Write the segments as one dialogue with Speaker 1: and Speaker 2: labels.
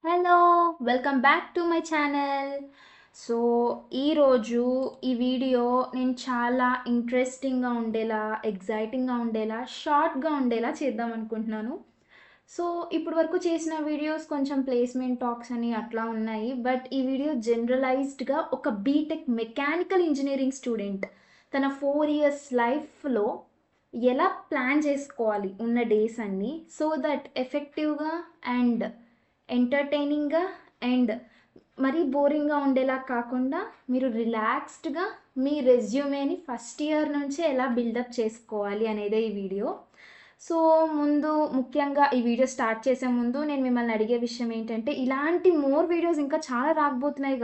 Speaker 1: Hello! Welcome back to my channel. So, ఈరోజు ఈ video నేను చాలా ఇంట్రెస్టింగ్‌గా ఉండేలా, ఎక్సైటింగ్‌గా ఉండేలా, షార్ట్‌గా ఉండేలా చేద్దాం అనుకుంటున్నాను. సో, ఇప్పటి వరకు చేసిన వీడియోస్ కొంచెం ప్లేస్‌మెంట్ టాక్స్ అని అట్లా ఉన్నాయి. బట్ ఈ వీడియో జనరలైజ్డ్‌గా ఒక బీటెక్ మెకానికల్ ఇంజినీరింగ్ స్టూడెంట్ తన 4 ఇయర్స్ లైఫ్‌లో ఎలా ప్లాన్ చేసుకోవాలి ఉన్న డేస్ అన్నీ సో దట్ ఎఫెక్టివ్‌గా అండ్ ఎంటర్టైనింగ్‌గా అండ్ మరీ బోరింగ్‌గా ఉండేలా కాకుండా మీరు రిలాక్స్డ్‌గా మీ రెజ్యూమేని ఫస్ట్ ఇయర్ నుంచే ఎలా బిల్డప్ చేసుకోవాలి అనేదే ఈ వీడియో. సో, ముందు ముఖ్యంగా ఈ వీడియో స్టార్ట్ చేసే ముందు నేను మిమ్మల్ని అడిగే విషయం ఏంటంటే, ఇలాంటి మోర్ వీడియోస్ ఇంకా చాలా రాబోతున్నాయి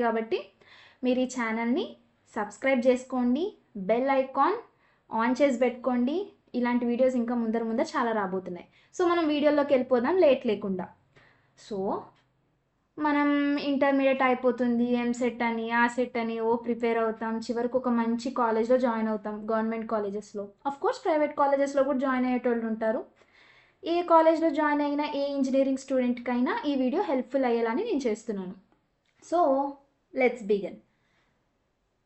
Speaker 1: కాబట్టి మీరు ఈ ఛానల్‌ని సబ్స్క్రైబ్ చేసుకోండి. బెల్ ఐకాన్ ఆన్ చేసి పెట్టుకోండి. ఇలాంటి వీడియోస్ ఇంకా ముందర చాలా రాబోతున్నాయి. సో, మనం వీడియోలోకి వెళ్ళిపోదాం లేట్ లేకుండా. సో, మనం ఇంటర్మీడియేట్ అయిపోతుంది. ఎంసెట్ అని, ఆ సెట్ అని ప్రిపేర్ అవుతాం. చివరికి ఒక మంచి కాలేజ్‌లో జాయిన్ అవుతాం. గవర్నమెంట్ కాలేజెస్‌లో. ఆఫ్‌కోర్స్ ప్రైవేట్ కాలేజెస్‌లో కూడా జాయిన్ అయ్యేటోళ్ళు ఉంటారు. ఏ కాలేజ్‌లో జాయిన్ అయినా ఏ ఇంజినీరింగ్ స్టూడెంట్‌కైనా ఈ వీడియో హెల్ప్‌ఫుల్ అయ్యేలానే నేను చేస్తున్నాను. So, let's begin.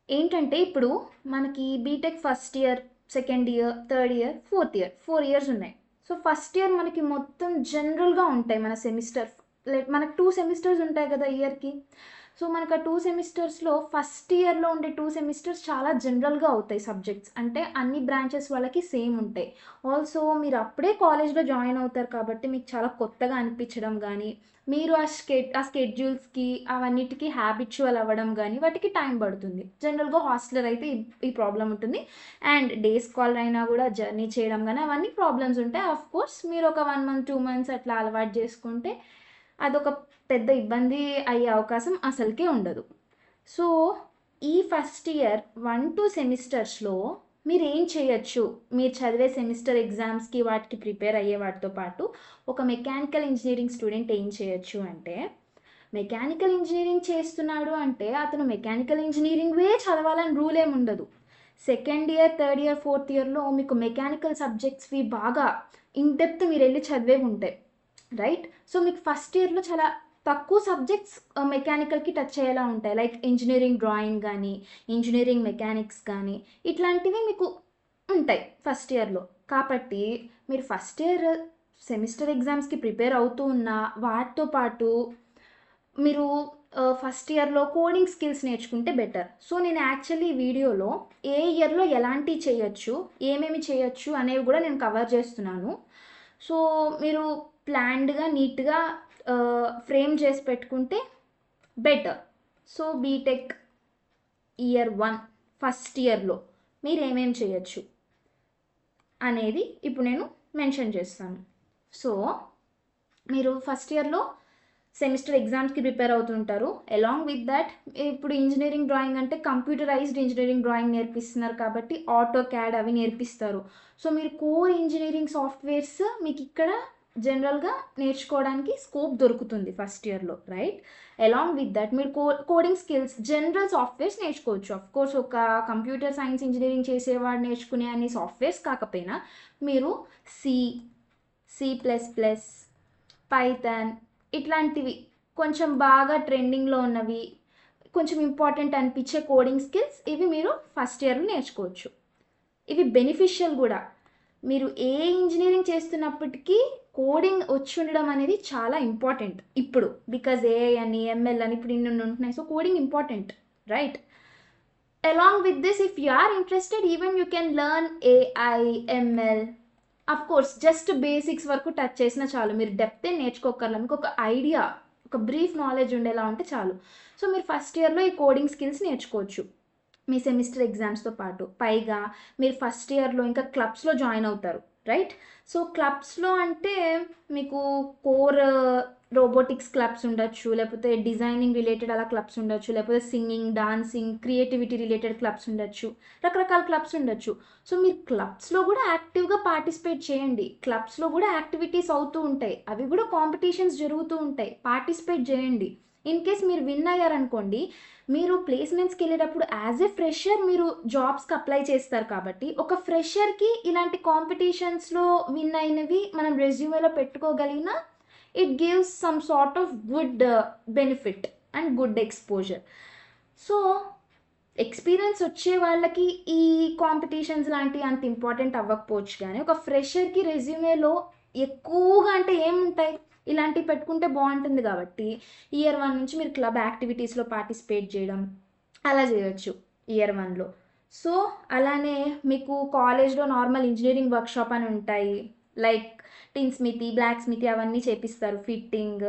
Speaker 1: ఏంటంటే ఇప్పుడు మనకి BTech first year, second year, third year, fourth year 4 years ఉన్నాయి. సో, ఫస్ట్ ఇయర్ మనకి మొత్తం జనరల్‌గా ఉంటాయి మన సెమిస్టర్. లైక్ మనకు 2 సెమిస్టర్స్ ఉంటాయి కదా ఇయర్‌కి. సో, మనకు ఆ 2 సెమిస్టర్స్‌లో ఫస్ట్ ఇయర్‌లో ఉండే 2 సెమిస్టర్స్ చాలా జనరల్‌గా అవుతాయి సబ్జెక్ట్స్. అంటే అన్ని బ్రాంచెస్ వాళ్ళకి సేమ్ ఉంటాయి. ఆల్సో మీరు అప్పుడే కాలేజ్‌లో జాయిన్ అవుతారు కాబట్టి మీకు చాలా కొత్తగా అనిపించడం గానీ, మీరు ఆ స్కెడ్యూల్స్‌కి అవన్నిటికి హ్యాబిచ్యువల్ అవ్వడం గానీ వాటికి టైం పడుతుంది. జనరల్‌గా హాస్టలర్ అయితే ఈ ప్రాబ్లమ్ ఉంటుంది. అండ్ డే స్కాలర్ అయినా కూడా జర్నీ చేయడం గానీ అవన్నీ ప్రాబ్లమ్స్ ఉంటాయి. ఆఫ్‌కోర్స్ మీరు ఒక 1 మంత్, 2 మంత్స్ అట్లా అలవాటు చేసుకుంటే అదొక పెద్ద ఇబ్బంది అయ్యే అవకాశం అసలుకే ఉండదు. సో, ఈ ఫస్ట్ ఇయర్ 1-2 సెమిస్టర్స్‌లో మీరేం చేయొచ్చు? మీరు చదివే సెమిస్టర్ ఎగ్జామ్స్‌కి వాటికి ప్రిపేర్ అయ్యే వాటితో పాటు ఒక మెకానికల్ ఇంజినీరింగ్ స్టూడెంట్ ఏం చేయొచ్చు అంటే, మెకానికల్ ఇంజినీరింగ్ చేస్తున్నాడు అంటే అతను మెకానికల్ ఇంజినీరింగే చదవాలని రూల్ ఏమి ఉండదు. Second year, third year, fourth ఇయర్‌లో మీకు మెకానికల్ సబ్జెక్ట్స్‌వి బాగా ఇన్ డెప్త్ మీరెళ్లి చదివేవి ఉంటాయి. రైట్? సో, మీకు ఫస్ట్ ఇయర్‌లో చాలా తక్కువ సబ్జెక్ట్స్ మెకానికల్‌కి టచ్ అయ్యేలా ఉంటాయి. లైక్ ఇంజినీరింగ్ డ్రాయింగ్ గానీ, ఇంజినీరింగ్ మెకానిక్స్ గానీ, ఇట్లాంటివి మీకు ఉంటాయి ఫస్ట్ ఇయర్‌లో. కాబట్టి మీరు ఫస్ట్ ఇయర్ సెమిస్టర్ ఎగ్జామ్స్‌కి ప్రిపేర్ అవుతూ ఉన్న వాటితో పాటు మీరు ఫస్ట్ ఇయర్‌లో కోడింగ్ స్కిల్స్ నేర్చుకుంటే బెటర్. సో, నేను యాక్చువల్లీ ఈ వీడియోలో ఏ ఇయర్‌లో ఎలాంటివి చేయొచ్చు, ఏమేమి చేయొచ్చు అనేవి కూడా నేను కవర్ చేస్తున్నాను. సో, మీరు ప్లాన్డ్‌గా, నీట్‌గా ఫ్రేమ్ చేసి పెట్టుకుంటే better. So, BTech year 1 first ఇయర్‌లో మీరేమేం చేయొచ్చు అనేది ఇప్పుడు నేను మెన్షన్ చేస్తాను. సో, మీరు ఫస్ట్ ఇయర్‌లో సెమిస్టర్ ఎగ్జామ్స్‌కి ప్రిపేర్ అవుతుంటారు. అలాంగ్ విత్ దట్ ఇప్పుడు ఇంజినీరింగ్ డ్రాయింగ్ అంటే కంప్యూటరైజ్డ్ ఇంజినీరింగ్ డ్రాయింగ్ నేర్పిస్తున్నారు కాబట్టి ఆటో క్యాడ్ అవి నేర్పిస్తారు. సో, మీరు కోర్ ఇంజినీరింగ్ సాఫ్ట్‌వేర్స్ మీకిక్కడ జనరల్‌గా నేర్చుకోవడానికి స్కోప్ దొరుకుతుంది ఫస్ట్ ఇయర్‌లో. రైట్? అలాంగ్ విత్ దట్ మీరు కోడింగ్ స్కిల్స్ జనరల్ సాఫ్ట్‌వేర్స్ నేర్చుకోవచ్చు. ఆఫ్‌కోర్స్ ఒక కంప్యూటర్ సైన్స్ ఇంజినీరింగ్ చేసేవాడు నేర్చుకునే అన్ని సాఫ్ట్‌వేర్స్ కాకపోయినా మీరు C, C plus plus, Python ఇట్లాంటివి కొంచెం బాగా ట్రెండింగ్‌లో ఉన్నవి, కొంచెం ఇంపార్టెంట్ అనిపించే కోడింగ్ స్కిల్స్ ఇవి మీరు ఫస్ట్ ఇయర్‌లో నేర్చుకోవచ్చు. ఇవి బెనిఫిషియల్ గూడా. మీరు ఏ ఇంజినీరింగ్ చేస్తున్నప్పటికీ కోడింగ్ వచ్చుండడం అనేది చాలా ఇంపార్టెంట్ ఇప్పుడు. బికాజ్ ఏఐ అని, ఎంఎల్ అని ఇప్పుడు ఇన్ని ఉంటున్నాయి. So, coding important. Right? Along with this if you are interested even you can learn AI, ML course just basics వరకు టచ్ చేసినా చాలు. మీరు డెప్త్ ఏం నేర్చుకోక్కర్లా. మీకు ఒక ఐడియా, ఒక బ్రీఫ్ నాలెడ్జ్ ఉండేలా ఉంటే చాలు. సో, మీరు ఫస్ట్ ఇయర్‌లో ఈ కోడింగ్ స్కిల్స్ నేర్చుకోవచ్చు. మీ సెమిస్టర్ ఎగ్జామ్స్‌తో పాటు. పైగా మీరు ఫస్ట్ ఇయర్‌లో ఇంకా క్లబ్స్‌లో జాయిన్ అవుతారు. రైట్? సో, క్లబ్స్‌లో అంటే మీకు కోర్ రోబోటిక్స్ క్లబ్స్ ఉండొచ్చు. లేకపోతే డిజైనింగ్ రిలేటెడ్ అలా క్లబ్స్ ఉండొచ్చు. లేకపోతే singing, dancing, creativity related clubs ఉండొచ్చు. రకరకాల క్లబ్స్ ఉండొచ్చు. సో, మీరు క్లబ్స్‌లో కూడా యాక్టివ్‌గా పార్టిసిపేట్ చేయండి. క్లబ్స్‌లో కూడా యాక్టివిటీస్ అవుతూ ఉంటాయి. అవి కూడా కాంపిటీషన్స్ జరుగుతూ ఉంటాయి. పార్టిసిపేట్ చేయండి. ఇన్ కేస్ మీరు విన్ అయ్యారనుకోండి, మీరు ప్లేస్మెంట్స్‌కి వెళ్ళేటప్పుడు యాజ్ ఎ ఫ్రెషర్ మీరు జాబ్స్‌కి అప్లై చేస్తారు కాబట్టి, ఒక ఫ్రెషర్‌కి ఇలాంటి కాంపిటీషన్స్‌లో విన్ అయినవి మనం రెజ్యూమేలో పెట్టుకోగలిగిన it gives some sort of good benefit and good exposure. So experience వచ్చే వాళ్ళకి ఈ కాంపిటీషన్స్ లాంటివి అంత ఇంపార్టెంట్ అవ్వకపోవచ్చు, కానీ ఒక ఫ్రెషర్కి రెజ్యూమేలో ఎక్కువగా అంటే ఏముంటాయి, ఇలాంటివి పెట్టుకుంటే బాగుంటుంది. కాబట్టి ఇయర్ 1 నుంచి మీరు క్లబ్ యాక్టివిటీస్లో పార్టిసిపేట్ చేయడం అలా చేయొచ్చు ఇయర్ 1లో. సో అలానే మీకు కాలేజ్లో నార్మల్ ఇంజనీరింగ్ వర్క్షాప్ అని ఉంటాయి, లైక్ టిన్ స్మితీ, బ్లాక్ స్మితీ అవన్నీ చేపిస్తారు, ఫిట్టింగ్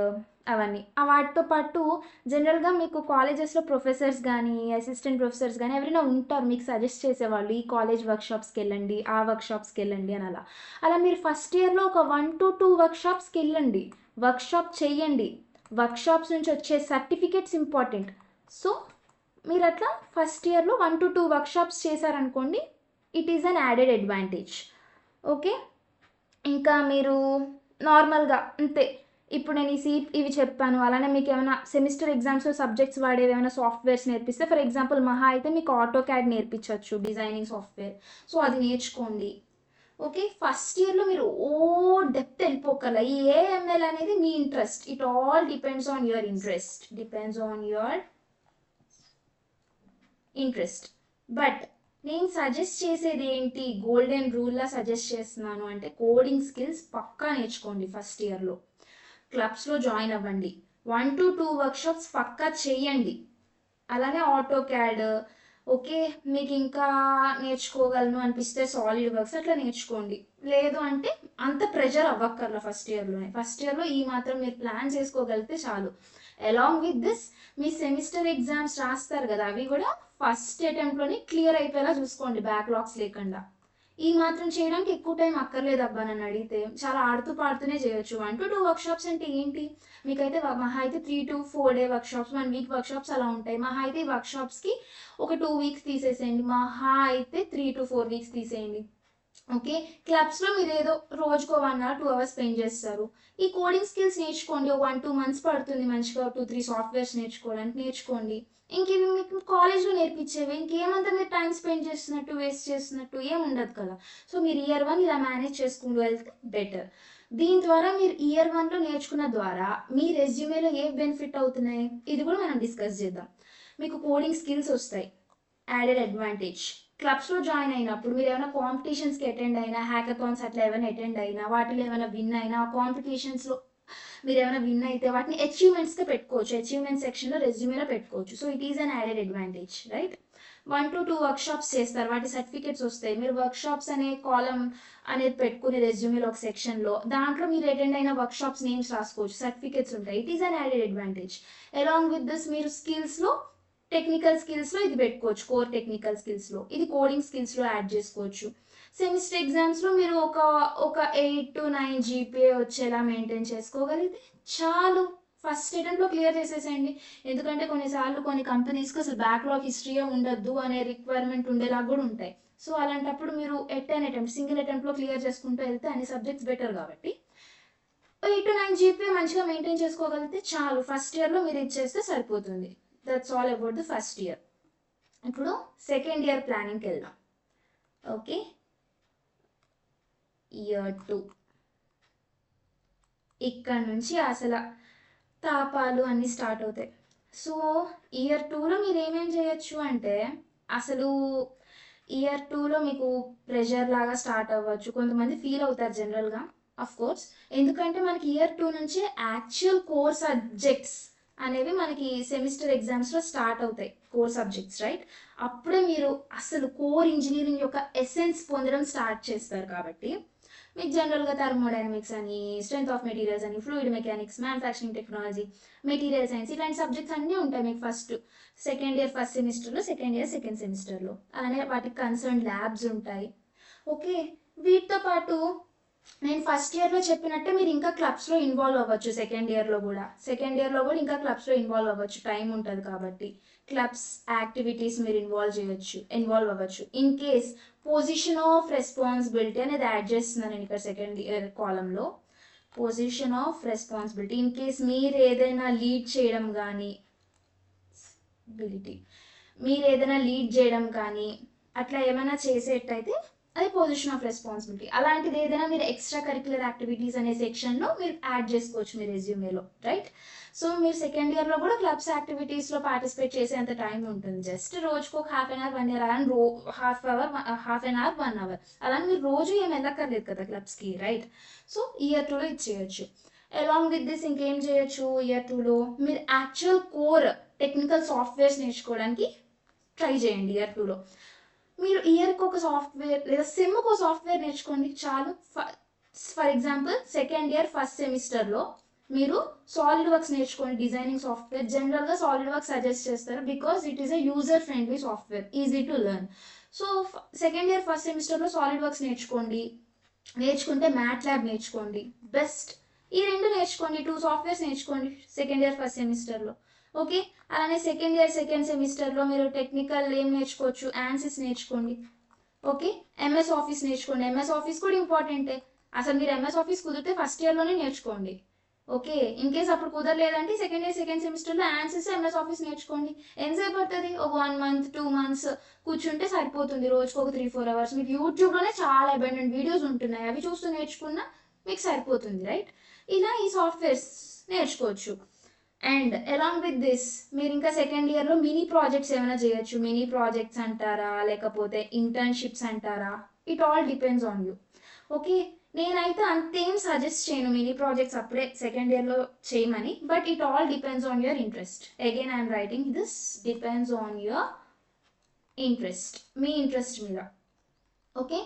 Speaker 1: అవన్నీ. వాటితో పాటు జనరల్గా మీకు కాలేజెస్లో ప్రొఫెసర్స్ కానీ అసిస్టెంట్ ప్రొఫెసర్స్ కానీ ఎవరైనా ఉంటారు మీకు సజెస్ట్ చేసేవాళ్ళు, ఈ కాలేజ్ వర్క్షాప్స్కి వెళ్ళండి, ఆ వర్క్షాప్స్కి వెళ్ళండి అని. అలా మీరు ఫస్ట్ ఇయర్లో ఒక 1 to 2 వర్క్షాప్స్కి వెళ్ళండి, వర్క్షాప్ చెయ్యండి. వర్క్షాప్స్ నుంచి వచ్చే సర్టిఫికేట్స్ ఇంపార్టెంట్. సో మీరు అట్లా ఫస్ట్ ఇయర్లో 1 to 2 వర్క్షాప్స్ చేశారనుకోండి, it is an added advantage. Okay, ఇంకా మీరు నార్మల్గా అంతే. ఇప్పుడు నేను ఇవి చెప్పాను. అలానే మీకు ఏమైనా సెమిస్టర్ ఎగ్జామ్స్లో సబ్జెక్ట్స్ వాడేవి ఏమైనా సాఫ్ట్వేర్స్ నేర్పిస్తే, ఫర్ ఎగ్జాంపుల్ మహా అయితే మీకు ఆటో క్యాడ్ నేర్పించవచ్చు, డిజైనింగ్ సాఫ్ట్వేర్. సో అది నేర్చుకోండి. ఓకే, ఫస్ట్ ఇయర్లో మీరు డెప్త్ వెళ్ళిపోకల. ఈ ఏఎంఎల్ అనేది మీ interest, it all depends on your interest. But నేను సజెస్ట్ చేసేది ఏంటి, గోల్డెన్ రూల్లా సజెస్ట్ చేస్తున్నాను అంటే, కోడింగ్ స్కిల్స్ పక్కా నేర్చుకోండి ఫస్ట్ ఇయర్లో. క్లబ్స్లో జాయిన్ అవ్వండి, 1 to 2 వర్క్షాప్స్ పక్కా చేయండి. అలానే ఆటో క్యాడ్, ఓకే, మీకు ఇంకా నేర్చుకోగలను అనిపిస్తే సాలిడ్ వర్క్స్ అట్లా నేర్చుకోండి. లేదు అంటే అంత ప్రెషర్ అవ్వక్కర్లా ఫస్ట్ ఇయర్లో ఈ మాత్రం మీరు ప్లాన్ చేసుకోగలిగితే చాలు. Along with this me semester exams రాస్తారు కదా, అవి కూడా ఫస్ట్ అటెంప్ట్లోనే క్లియర్ అయిపోయేలా చూసుకోండి, బ్యాక్లాగ్స్ లేకుండా. ఈ మాత్రం చేయడానికి ఎక్కువ టైం అక్కర్లేదు అబ్బా నన్ను అడిగితే, చాలా ఆడుతూ పాడుతూనే చేయొచ్చు. 1 to 2 వర్క్షాప్స్ అంటే ఏంటి, మీకైతే మహా అయితే 3 to 4 day workshops, 1 week workshops అలా ఉంటాయి. మహా అయితే ఈ వర్క్షాప్స్కి ఒక 2 weeks తీసేసేయండి, మహా అయితే 3 to 4 weeks తీసేయండి. ఓకే, క్లబ్స్లో మీరు ఏదో రోజుకో 1 hour 2 hours స్పెండ్ చేస్తారు. ఈ కోడింగ్ స్కిల్స్ నేర్చుకోండి, 1-2 months పడుతుంది మంచిగా 2-3 సాఫ్ట్వేర్స్ నేర్చుకోండి. ఇంకేమి మీకు కాలేజ్లో నేర్పించేవి, ఇంకేమంతా మీరు టైం స్పెండ్ చేస్తున్నట్టు వేస్ట్ చేస్తున్నట్టు ఏం ఉండదు కదా. సో మీరు ఇయర్ 1 ఇలా మేనేజ్ చేసుకుంటూ వెళ్తే బెటర్. దీని ద్వారా మీరు ఇయర్ 1లో నేర్చుకున్న ద్వారా మీ రెజ్యూమేలో ఏ బెనిఫిట్ అవుతున్నాయి, ఇది కూడా మనం డిస్కస్ చేద్దాం. మీకు కోడింగ్ స్కిల్స్ వస్తాయి, యాడెడ్ అడ్వాంటేజ్. క్లబ్స్లో జాయిన్ అయినప్పుడు మీరు ఏమైనా కాంపిటీషన్స్కి అటెండ్ అయినా, హ్యాకథాన్స్ అట్లా ఏమైనా అటెండ్ అయినా, వాటిలో ఏమైనా విన్ అయినా, ఆ కాంపిటీషన్స్లో మీరు ఏమైనా విన్ అయితే వాటిని అచీవ్మెంట్స్గా పెట్టుకోవచ్చు, అచీవ్మెంట్ సెక్షన్లో రెజ్యూమేలో పెట్టుకోవచ్చు. So it is an added advantage, right. 1 to 2 workshops చేస్తారు, వాటి సర్టిఫికేట్స్ వస్తాయి. మీరు వర్క్షాప్స్ అనే కాలం అనేది పెట్టుకుని రెజ్యూమేలో ఒక సెక్షన్లో, దాంట్లో మీరు అటెండ్ అయిన వర్క్షాప్స్ నేమ్స్ రాసుకోవచ్చు, సర్టిఫికేట్స్ ఉంటాయి. It is an added advantage. Along with this మీరు స్కిల్స్లో, టెక్నికల్ స్కిల్స్లో ఇది పెట్టుకోవచ్చు, కోర్ టెక్నికల్ స్కిల్స్లో, ఇది కోడింగ్ స్కిల్స్లో యాడ్ చేసుకోవచ్చు. సెమిస్టర్ ఎగ్జామ్స్లో మీరు ఒక 8 to 9 GPA వచ్చేలా మెయింటైన్ చేసుకోగలిగితే చాలు, ఫస్ట్ అటెంప్ట్లో క్లియర్ చేసేసేయండి. ఎందుకంటే కొన్నిసార్లు కొన్ని కంపెనీస్కి అసలు బ్యాక్లాగ్ హిస్టరీయే ఉండద్దు అనే రిక్వైర్మెంట్ ఉండేలా కూడా ఉంటాయి. సో అలాంటప్పుడు మీరు సింగిల్ అటెంప్ట్లో క్లియర్ చేసుకుంటూ వెళ్తే అన్ని సబ్జెక్ట్స్ బెటర్. కాబట్టి 8 to 9 GPA మంచిగా మెయింటైన్ చేసుకోగలిగితే చాలు, ఫస్ట్ ఇయర్లో మీరు ఇచ్చేస్తే సరిపోతుంది. That's all about the first year. ఇప్పుడు సెకండ్ ఇయర్ ప్లానింగ్కి వెళ్దాం. ఓకే, ఇయర్ 2 ఇక్కడ నుంచి అసలు తాపాలు అన్నీ స్టార్ట్ అవుతాయి. సో ఇయర్ 2లో మీరు ఏమేమి చేయొచ్చు అంటే, అసలు ఇయర్ 2లో మీకు ప్రెషర్ లాగా స్టార్ట్ అవ్వచ్చు, కొంతమంది ఫీల్ అవుతారు జనరల్గా, అఫ్ కోర్స్. ఎందుకంటే మనకి ఇయర్ 2 నుంచి యాక్చువల్ కోర్ సబ్జెక్ట్స్ అనేవి మనకి సెమిస్టర్ ఎగ్జామ్స్లో స్టార్ట్ అవుతాయి, కోర్ సబ్జెక్ట్స్, రైట్. అప్పుడే మీరు అసలు కోర్ ఇంజనీరింగ్ యొక్క ఎసెన్స్ పొందడం స్టార్ట్ చేస్తారు. కాబట్టి మీకు జనరల్గా థర్మోడైనమిక్స్ అని, స్ట్రెంత్ ఆఫ్ మెటీరియల్స్ అని, fluid mechanics, manufacturing technology, material science, ఇలాంటి సబ్జెక్ట్స్ అన్నీ ఉంటాయి మీకు సెకండ్ ఇయర్ ఫస్ట్ సెమిస్టర్లో, సెకండ్ ఇయర్ సెకండ్ సెమిస్టర్లో. అలానే వాటికి కన్సర్న్ ల్యాబ్స్ ఉంటాయి. ఓకే, వీటితో పాటు నేను ఫస్ట్ ఇయర్లో చెప్పినట్టే మీరు ఇంకా క్లబ్స్లో ఇన్వాల్వ్ అవ్వచ్చు. సెకండ్ ఇయర్లో కూడా ఇంకా క్లబ్స్లో ఇన్వాల్వ్ అవ్వచ్చు, టైం ఉంటుంది కాబట్టి. క్లబ్స్ యాక్టివిటీస్ మీరు ఇన్వాల్వ్ అవ్వచ్చు. In case position of responsibility అనేది యాడ్ చేస్తున్నాను నేను ఇక్కడ సెకండ్ ఇయర్ కాలంలో. Position of responsibility, in case మీరు ఏదైనా లీడ్ చేయడం కానీ అట్లా ఏమైనా చేసేటైతే అది పొజిషన్ ఆఫ్ రెస్పాన్సిబిలిటీ. అలాంటిది ఏదైనా మీరు ఎక్స్ట్రా కరిక్యులర్ యాక్టివిటీస్ అనే సెక్షన్లో మీరు యాడ్ చేసుకోవచ్చు మీ రెజ్యూమేలో, రైట్? సో మీరు సెకండ్ ఇయర్లో కూడా క్లబ్స్ యాక్టివిటీస్లో పార్టిసిపేట్ చేసేంత టైం ఉంటుంది. జస్ట్ రోజుకు ఒక హాఫ్ అన్ అవర్ 1 ఇయర్ అని హాఫ్ అన్ అవర్ 1 అవర్ అలానే మీరు రోజు ఏం వెళ్ళక్కర్లేదు కదా క్లబ్స్కి, రైట్? సో ఇయర్ 2లో ఇది చేయొచ్చు. అలాంగ్ విత్ దిస్ ఇంకేం చేయొచ్చు ఇయర్ 2లో మీరు యాక్చువల్ కోర్ టెక్నికల్ సాఫ్ట్వేర్స్ నేర్చుకోవడానికి ట్రై చేయండి ఇయర్ 2లో. మీరు ఇయర్కి ఒక సాఫ్ట్వేర్ లేదా సెమ్కి ఒక సాఫ్ట్వేర్ నేర్చుకోండి చాలు. For example second year first సెమిస్టర్లో మీరు సాలిడ్ వర్క్స్ నేర్చుకోండి, డిజైనింగ్ సాఫ్ట్వేర్. జనరల్గా సాలిడ్ వర్క్స్ సజెస్ట్ చేస్తారు because it is a user friendly software, easy to learn. So second year first సెమిస్టర్లో సాలిడ్ వర్క్స్ నేర్చుకోండి. నేర్చుకుంటే మ్యాట్ ల్యాబ్ నేర్చుకోండి, బెస్ట్. ఈ 2 నేర్చుకోండి, 2 సాఫ్ట్వేర్స్ నేర్చుకోండి సెకండ్ ఇయర్ ఫస్ట్ సెమిస్టర్లో, ఓకే? అలానే సెకండ్ ఇయర్ సెకండ్ సెమిస్టర్లో మీరు టెక్నికల్ ఏం నేర్చుకోవచ్చు, యాన్సిస్ నేర్చుకోండి, ఓకే? ఎంఎస్ ఆఫీస్ నేర్చుకోండి. ఎంఎస్ ఆఫీస్ కూడా ఇంపార్టెంటే. అసలు మీరు ఎంఎస్ ఆఫీస్ కుదిరితే ఫస్ట్ ఇయర్లోనే నేర్చుకోండి, ఓకే? ఇన్ కేస్ అప్పుడు కుదరలేదంటే సెకండ్ ఇయర్ సెకండ్ సెమిస్టర్లో యాన్సిస్ ఎంఎస్ ఆఫీస్ నేర్చుకోండి. ఎంతసేపు పడుతుంది? ఒక 1 మంత్ 2 మంత్స్ కూర్చుంటే సరిపోతుంది. రోజుకు ఒక 3-4 అవర్స్. మీకు యూట్యూబ్లోనే చాలా అబండెంట్ వీడియోస్ ఉంటున్నాయి, అవి చూస్తూ నేర్చుకున్నా మీకు సరిపోతుంది, రైట్? ఇలా ఈ సాఫ్ట్వేర్స్ నేర్చుకోవచ్చు. అండ్ అలాంగ్ విత్ దిస్ మీరు ఇంకా సెకండ్ ఇయర్లో మినీ ప్రాజెక్ట్స్ ఏమైనా చేయొచ్చు. మినీ ప్రాజెక్ట్స్ అంటారా లేకపోతే ఇంటర్న్షిప్స్ అంటారా, it all depends on you, okay? నేనైతే అంతేం సజెస్ట్ చేయను మినీ ప్రాజెక్ట్స్ అప్పుడే సెకండ్ ఇయర్లో చేయమని, but it all depends on your interest. Again I'm writing this depends on your interest, me interest మీద, ఓకే?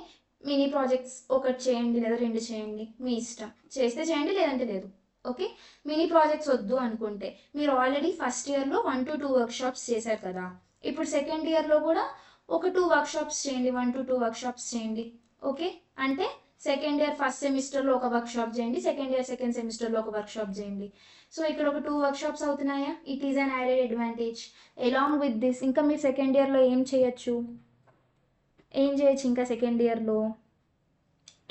Speaker 1: మినీ ప్రాజెక్ట్స్ ఒకటి చేయండి లేదా 2 చేయండి, మీ ఇష్టం. చేస్తే చేయండి లేదంటే లేదు, ఓకే? మినీ ప్రాజెక్ట్స్ వద్దు అనుకుంటే మీరు ఆల్రెడీ ఫస్ట్ ఇయర్లో 1 to 2 వర్క్షాప్స్ చేశారు కదా, ఇప్పుడు సెకండ్ ఇయర్లో కూడా ఒక 2 వర్క్షాప్స్ చేయండి, 1 to 2 వర్క్షాప్స్ చేయండి, ఓకే? అంటే సెకండ్ ఇయర్ ఫస్ట్ సెమిస్టర్లో ఒక వర్క్షాప్ చేయండి, సెకండ్ ఇయర్ సెకండ్ సెమిస్టర్లో ఒక వర్క్షాప్ చేయండి. సో ఇక్కడ ఒక 2 వర్క్షాప్స్ అవుతున్నాయా, it is an added advantage. Along with this ఇంకా మీరు సెకండ్ ఇయర్లో ఏం చేయొచ్చు ఇంకా సెకండ్ ఇయర్లో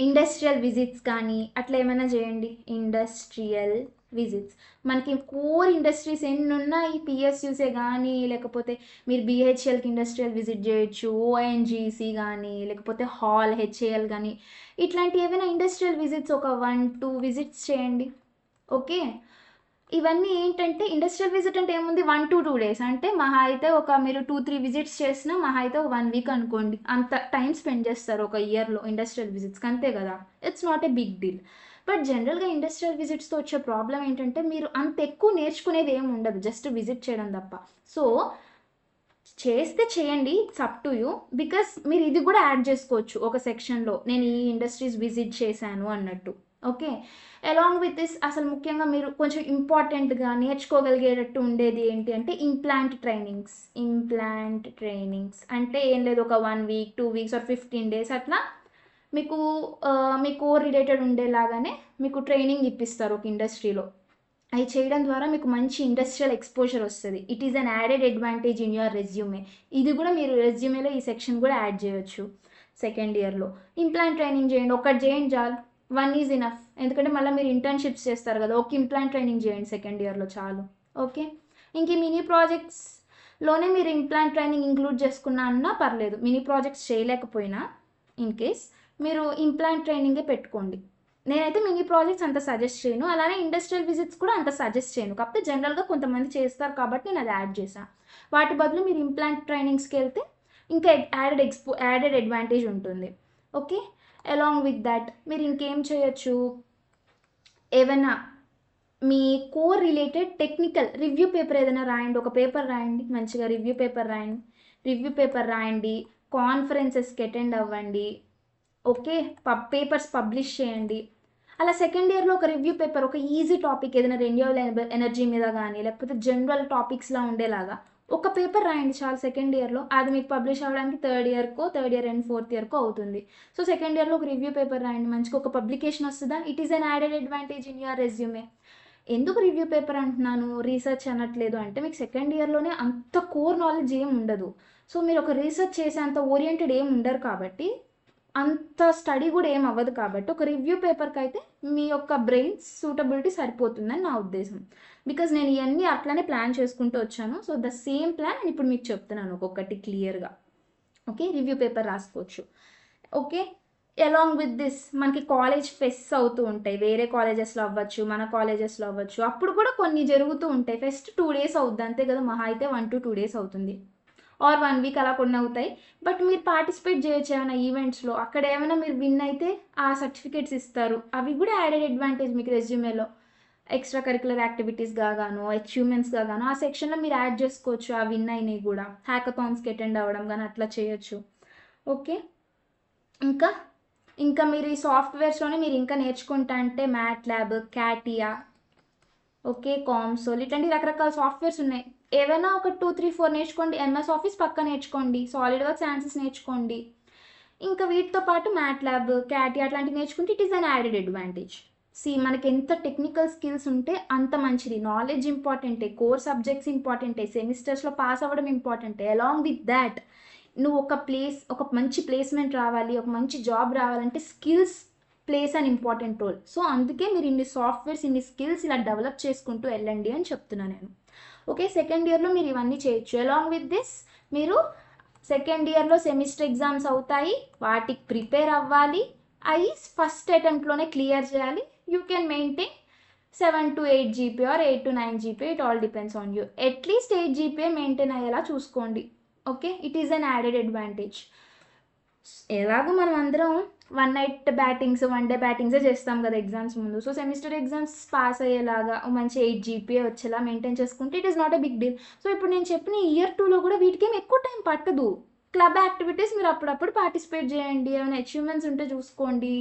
Speaker 1: ఇండస్ట్రియల్ విజిట్స్ కానీ అట్లా ఏమైనా చేయండి. ఇండస్ట్రియల్ విజిట్స్ మనకి కోర్ ఇండస్ట్రీస్ ఎన్ని ఉన్నాయి, పిఎస్యూసే కానీ లేకపోతే మీరు బిహెచ్ఎల్కి ఇండస్ట్రియల్ విజిట్ చేయొచ్చు, ఓఎన్జీసీ కానీ లేకపోతే హాల్ హెచ్ఏఎల్ కానీ ఇట్లాంటి ఏమైనా ఇండస్ట్రియల్ విజిట్స్ ఒక 1-2 విజిట్స్ చేయండి, ఓకే? ఇవన్నీ ఏంటంటే ఇండస్ట్రియల్ విజిట్ అంటే ఏముంది, 1 to 2 days అంటే మహా అయితే ఒక మీరు 2-3 విజిట్స్ చేసినా మహా అయితే ఒక 1 week అనుకోండి, అంత టైం స్పెండ్ చేస్తారు ఒక ఇయర్లో ఇండస్ట్రియల్ విజిట్స్కి, అంతే కదా. It's not a big deal. But జనరల్గా ఇండస్ట్రియల్ విజిట్స్తో వచ్చే ప్రాబ్లం ఏంటంటే మీరు అంత ఎక్కువ నేర్చుకునేది ఏమి ఉండదు, జస్ట్ విజిట్ చేయడం తప్ప. సో చేస్తే చేయండి, it's up to you. Because మీరు ఇది కూడా యాడ్ చేసుకోవచ్చు ఒక సెక్షన్లో, నేను ఈ ఇండస్ట్రీస్ విజిట్ చేశాను అన్నట్టు, ఓకే? అలాంగ్ విత్ దిస్ అసలు ముఖ్యంగా మీరు కొంచెం ఇంపార్టెంట్గా నేర్చుకోగలిగేటట్టు ఉండేది ఏంటి అంటే ఇంప్లాంట్ ట్రైనింగ్స్ అంటే ఏం లేదు, ఒక 1 week 2 weeks ఆర్ 15 days అట్లా మీకు మీ కోర్ రిలేటెడ్ ఉండేలాగానే మీకు ట్రైనింగ్ ఇప్పిస్తారు ఒక ఇండస్ట్రీలో. అవి చేయడం ద్వారా మీకు మంచి ఇండస్ట్రియల్ ఎక్స్పోజర్ వస్తుంది. It is an added advantage in your resume. ఇది కూడా మీరు రెజ్యూమేలో ఈ సెక్షన్ కూడా యాడ్ చేయొచ్చు. సెకండ్ ఇయర్లో ఇంప్లాంట్ ట్రైనింగ్ చేయండి, ఒకటి చేయండి చాలు, 1 is enough. ఎందుకంటే మళ్ళీ మీరు ఇంటర్న్షిప్స్ చేస్తారు కదా, ఒక ఇంప్లాంట్ ట్రైనింగ్ చేయండి సెకండ్ ఇయర్లో చాలు, ఓకే? ఇంక ఈ మినీ ప్రాజెక్ట్స్లోనే మీరు ఇంప్లాంట్ ట్రైనింగ్ ఇంక్లూడ్ చేసుకున్నా అన్నా పర్లేదు. మినీ ప్రాజెక్ట్స్ చేయలేకపోయినా ఇన్ కేస్ మీరు ఇంప్లాంట్ ట్రైనింగే పెట్టుకోండి. నేనైతే మినీ ప్రాజెక్ట్స్ అంత సజెస్ట్ చేయను, అలానే ఇండస్ట్రియల్ విజిట్స్ కూడా అంత సజెస్ట్ చేయను. కాకపోతే జనరల్గా కొంతమంది చేస్తారు కాబట్టి నేను అది యాడ్ చేశాను. వాటి బదులు మీరు ఇంప్లాంట్ ట్రైనింగ్స్కి వెళ్తే ఇంకా యాడెడ్ అడ్వాంటేజ్ ఉంటుంది, ఓకే? అలాంగ్ విత్ దట్ మీరు ఇంకేం చేయొచ్చు, ఏమైనా మీ core related technical review paper ఏదైనా రాయండి, ఒక పేపర్ రాయండి, మంచిగా రివ్యూ పేపర్ రాయండి, కాన్ఫరెన్సెస్కి అటెండ్ అవ్వండి, ఓకే? పేపర్స్ పబ్లిష్ చేయండి. అలా సెకండ్ ఇయర్లో ఒక రివ్యూ పేపర్, ఒక ఈజీ టాపిక్ ఏదైనా రెన్యూవబుల్ ఎనర్జీ మీద కానీ లేకపోతే జనరల్ టాపిక్స్లా ఉండేలాగా ఒక పేపర్ రాయండి చాలు సెకండ్ ఇయర్లో. అది మీకు పబ్లిష్ అవ్వడానికి థర్డ్ ఇయర్ అండ్ ఫోర్త్ ఇయర్కో అవుతుంది. సో సెకండ్ ఇయర్లో ఒక రివ్యూ పేపర్ రాయండి, మంచిగా ఒక పబ్లికేషన్ వస్తుందా, it is an added advantage in your resume. ఎందుకు రివ్యూ పేపర్ అంటున్నాను, రీసెర్చ్ అనట్లేదు అంటే మీకు సెకండ్ ఇయర్లోనే అంత కోర్ నాలెడ్జ్ ఏం ఉండదు. సో మీరు ఒక రీసెర్చ్ చేసే అంత ఓరియంటెడ్ ఏం ఉండరు కాబట్టి అంత స్టడీ కూడా ఏం అవ్వదు. కాబట్టి ఒక రివ్యూ పేపర్కి అయితే మీ యొక్క బ్రెయిన్ సూటబిలిటీ సరిపోతుందని నా ఉద్దేశం. బికాజ్ నేను ఇవన్నీ అట్లానే ప్లాన్ చేసుకుంటూ వచ్చాను. సో ద సేమ్ ప్లాన్ నేను ఇప్పుడు మీకు చెప్తున్నాను ఒక్కొక్కటి క్లియర్గా, ఓకే? రివ్యూ పేపర్ రాసుకోవచ్చు. ఓకే. అలాంగ్ విత్ దిస్ మనకి కాలేజ్ ఫెస్ట్స్ అవుతూ ఉంటాయి. వేరే కాలేజెస్‌లో అవ్వచ్చు, మన కాలేజెస్‌లో అవ్వచ్చు. అప్పుడు కూడా కొన్ని జరుగుతూ ఉంటాయి. ఫెస్ట్ 2 డేస్ అవుద్ది అంతే కదా! మహా అయితే 1-2 డేస్ అవుతుంది. ఆర్ 1 వీక్ అలా కొన్ని అవుతాయి. బట్ మీరు పార్టిసిపేట్ చేయొచ్చు ఏమైనా ఈవెంట్స్‌లో. అక్కడ ఏమైనా మీరు విన్ అయితే ఆ సర్టిఫికేట్స్ ఇస్తారు. అవి కూడా యాడెడ్ అడ్వాంటేజ్ మీకు రెజ్యూమేలో. ఎక్స్ట్రా కరిక్యులర్ యాక్టివిటీస్‌గా గాను, అచీవ్‌మెంట్స్‌గా గాను ఆ సెక్షన్‌లో మీరు యాడ్ చేసుకోవచ్చు ఆ విన్ అయినయి గూడా. హ్యాకథాన్స్‌కి అటెండ్ అవ్వడం గాని అట్లా చేయొచ్చు. ఓకే. ఇంకా, ఇంకా మీరు ఈ సాఫ్ట్‌వేర్స్‌లోనే మీరు ఇంకా నేర్చుకుంటా అంటే మ్యాట్లాబ్, క్యాటియా, ఓకే, కామ్సోల్ ఇట్లాంటి రకరకాల సాఫ్ట్‌వేర్స్ ఉన్నాయి. ఏవైనా ఒక 2, 3, 4 నేర్చుకోండి. ఎంఎస్ ఆఫీస్ పక్కా నేర్చుకోండి. సాలిడ్ వర్క్స్, యాన్సిస్ నేర్చుకోండి. ఇంకా వీటితో పాటు మ్యాట్లాబ్, క్యాటియా అట్లాంటివి నేర్చుకుంటే it is an added advantage. మనకి ఎంత టెక్నికల్ స్కిల్స్ ఉంటే అంత మంచిది. నాలెడ్జ్ ఇంపార్టెంటే, కోర్ సబ్జెక్ట్స్ ఇంపార్టెంటే, సెమిస్టర్స్‌లో పాస్ అవ్వడం ఇంపార్టెంటే. అలాంగ్ విత్ దాట్ నువ్వు ఒక మంచి ప్లేస్మెంట్ రావాలి, ఒక మంచి జాబ్ రావాలంటే skills plays an important role. So అందుకే మీరు ఇన్ని సాఫ్ట్వేర్స్, ఇన్ని స్కిల్స్ ఇలా డెవలప్ చేసుకుంటూ వెళ్ళండి అని చెప్తున్నాను నేను. ఓకే. సెకండ్ ఇయర్లో మీరు ఇవన్నీ చేయొచ్చు. అలాంగ్ విత్ దిస్ మీరు సెకండ్ ఇయర్లో సెమిస్టర్ ఎగ్జామ్స్ అవుతాయి, వాటికి ప్రిపేర్ అవ్వాలి. అవి ఫస్ట్ అటెంప్ట్లోనే క్లియర్ చేయాలి. You can maintain 7-8 GP or 8-9 GP, it all depends on you. At least 8 GPA maintain అయ్యేలా చూసుకోండి. Okay. It is an added advantage. ఎలాగో మనం అందరం 1 నైట్ బ్యాటింగ్స్, 1 డే బ్యాటింగ్సే చేస్తాం కదా ఎగ్జామ్స్ ముందు. సో సెమిస్టర్ ఎగ్జామ్స్ పాస్ అయ్యేలాగా మంచి 8 జీపీఏ వచ్చేలా మెయింటైన్ చేసుకుంటే it is not a big deal. So ఇప్పుడు నేను చెప్పిన ఇయర్ 2లో కూడా వీటికేం ఎక్కువ టైం పట్టదు. క్లబ్ యాక్టివిటీస్ మీరు అప్పుడప్పుడు పార్టిసిపేట్ చేయండి. ఏమైనా అచీవ్మెంట్స్ ఉంటే చూసుకోండి.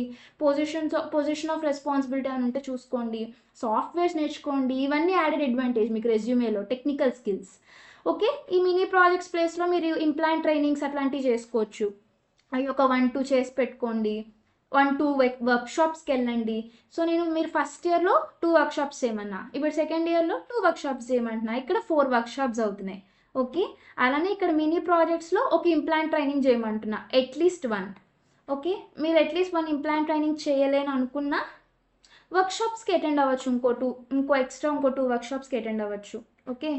Speaker 1: పొజిషన్ ఆఫ్ రెస్పాన్సిబిలిటీ అని ఉంటే చూసుకోండి. సాఫ్ట్వేర్స్ నేర్చుకోండి. ఇవన్నీ యాడెడ్ అడ్వాంటేజ్ మీకు రెజ్యూమేలో టెక్నికల్ స్కిల్స్. ఓకే. ఈ మినీ ప్రాజెక్ట్స్ ప్లేస్లో మీరు ఇంప్లాంట్ ట్రైనింగ్స్ అట్లాంటివి చేసుకోవచ్చు. అవి ఒక 1-2 చేసి పెట్టుకోండి. 1-2 వర్క్షాప్స్కి వెళ్ళండి. సో మీరు ఫస్ట్ ఇయర్లో 2 వర్క్షాప్స్ చేయమన్నా, ఇప్పుడు సెకండ్ ఇయర్లో 2 వర్క్షాప్స్ చేయమంటున్నా. ఇక్కడ 4 వర్క్షాప్స్ అవుతున్నాయి. ఓకే. అలానే ఇక్కడ మినీ ప్రాజెక్ట్స్లో ఒక ఇంప్లాంట్ ట్రైనింగ్ చేయమంటున్నా, అట్లీస్ట్ 1. ఓకే. మీరు అట్లీస్ట్ 1 ఇంప్లాంట్ ట్రైనింగ్ చేయలేని అనుకున్నా వర్క్షాప్స్కి అటెండ్ అవ్వచ్చు. ఇంకో 2 వర్క్షాప్స్కి అటెండ్ అవ్వచ్చు. ఓకే.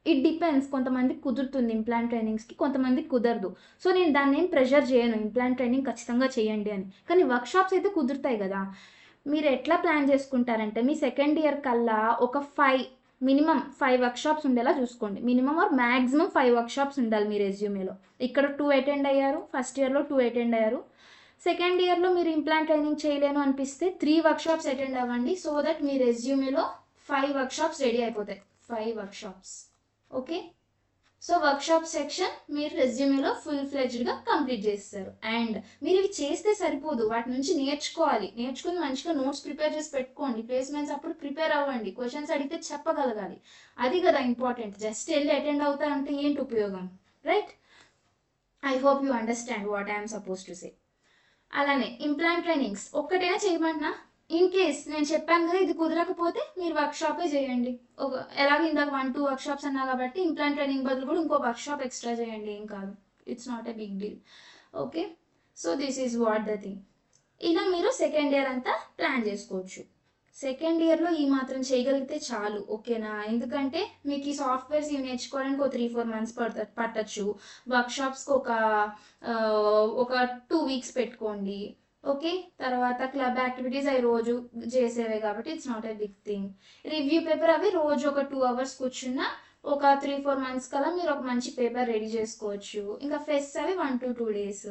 Speaker 1: It depends. కొంతమందికి కుదురుతుంది ఇంప్లాంట్ ట్రైనింగ్స్కి, కొంతమందికి కుదరదు. సో నేను దాన్ని ఏం ప్రెషర్ చేయను ఇంప్లాంట్ ట్రైనింగ్ ఖచ్చితంగా చేయండి అని. కానీ వర్క్షాప్స్ అయితే కుదురుతాయి కదా. మీరు ఎట్లా ప్లాన్ చేసుకుంటారంటే మీ సెకండ్ ఇయర్ కల్లా ఒక మినిమం 5 వర్క్షాప్స్ ఉండేలా చూసుకోండి. మినిమం ఆర్ మ్యాక్సిమం 5 వర్క్షాప్స్ ఉండాలి మీ రెజ్యూమేలో. ఇక్కడ 2 అటెండ్ అయ్యారు, ఫస్ట్ ఇయర్లో 2 అటెండ్ అయ్యారు. సెకండ్ ఇయర్లో మీరు ఇంప్లాంట్ ట్రైనింగ్ చేయలేను అనిపిస్తే 3 వర్క్షాప్స్ అటెండ్ అవ్వండి. సో దట్ మీ రెజ్యూమేలో 5 వర్క్షాప్స్ రెడీ అయిపోతాయి. 5 workshops. Okay. So workshop section మీరు రెజ్యూమేలో ఫుల్-ఫ్లెడ్జ్డ్గా కంప్లీట్ చేస్తారు. అండ్ మీరు ఇవి చేస్తే సరిపోదు, వాటి నుంచి నేర్చుకుని మంచిగా నోట్స్ ప్రిపేర్ చేసి పెట్టుకోండి. ప్లేస్మెంట్స్ అప్పుడు ప్రిపేర్ అవ్వండి. క్వశ్చన్స్ అడిగితే చెప్పగలగాలి. అది కదా ఇంపార్టెంట్. జస్ట్ వెళ్ళి అటెండ్ అవుతా అంటే ఏంటి ఉపయోగం, right? I hope you understand what I'm suppose to say. అలానే ఇంప్లాంట్ ట్రైనింగ్స్ ఒక్కటైనా చేయమంటున్నా. ఇన్ కేస్ నేను చెప్పాను కదా ఇది కుదరకపోతే మీరు వర్క్షాపే చేయండి. ఎలాగ ఇందాక 1-2 వర్క్షాప్స్ అన్నా కాబట్టి ఇంప్లాంట్ ట్రైనింగ్ బదులు కూడా ఇంకో వర్క్షాప్ ఎక్స్ట్రా చేయండి, ఏం కాదు. It's not a big deal. Okay. So this is what the thing. ఇలా మీరు సెకండ్ ఇయర్ అంతా ప్లాన్ చేసుకోవచ్చు. సెకండ్ ఇయర్లో ఈ మాత్రం చేయగలిగితే చాలు, ఓకేనా? ఎందుకంటే మీకు ఈ సాఫ్ట్వేర్స్ ఇవి నేర్చుకోవడానికి ఒక 3-4 మంత్స్ పట్టచ్చు. వర్క్షాప్స్కి ఒక 2 వీక్స్ పెట్టుకోండి. ఓకే. తర్వాత క్లబ్ యాక్టివిటీస్ అవి రోజు చేసేవే కాబట్టి it's not a big thing. Review paper అవి రోజు ఒక 2 అవర్స్ కూర్చున్నా ఒక 3-4 మంత్స్ కల్లా మీరు ఒక మంచి పేపర్ రెడీ చేసుకోవచ్చు. ఇంకా ఫెస్ట్ అవి 1-2 డేస్.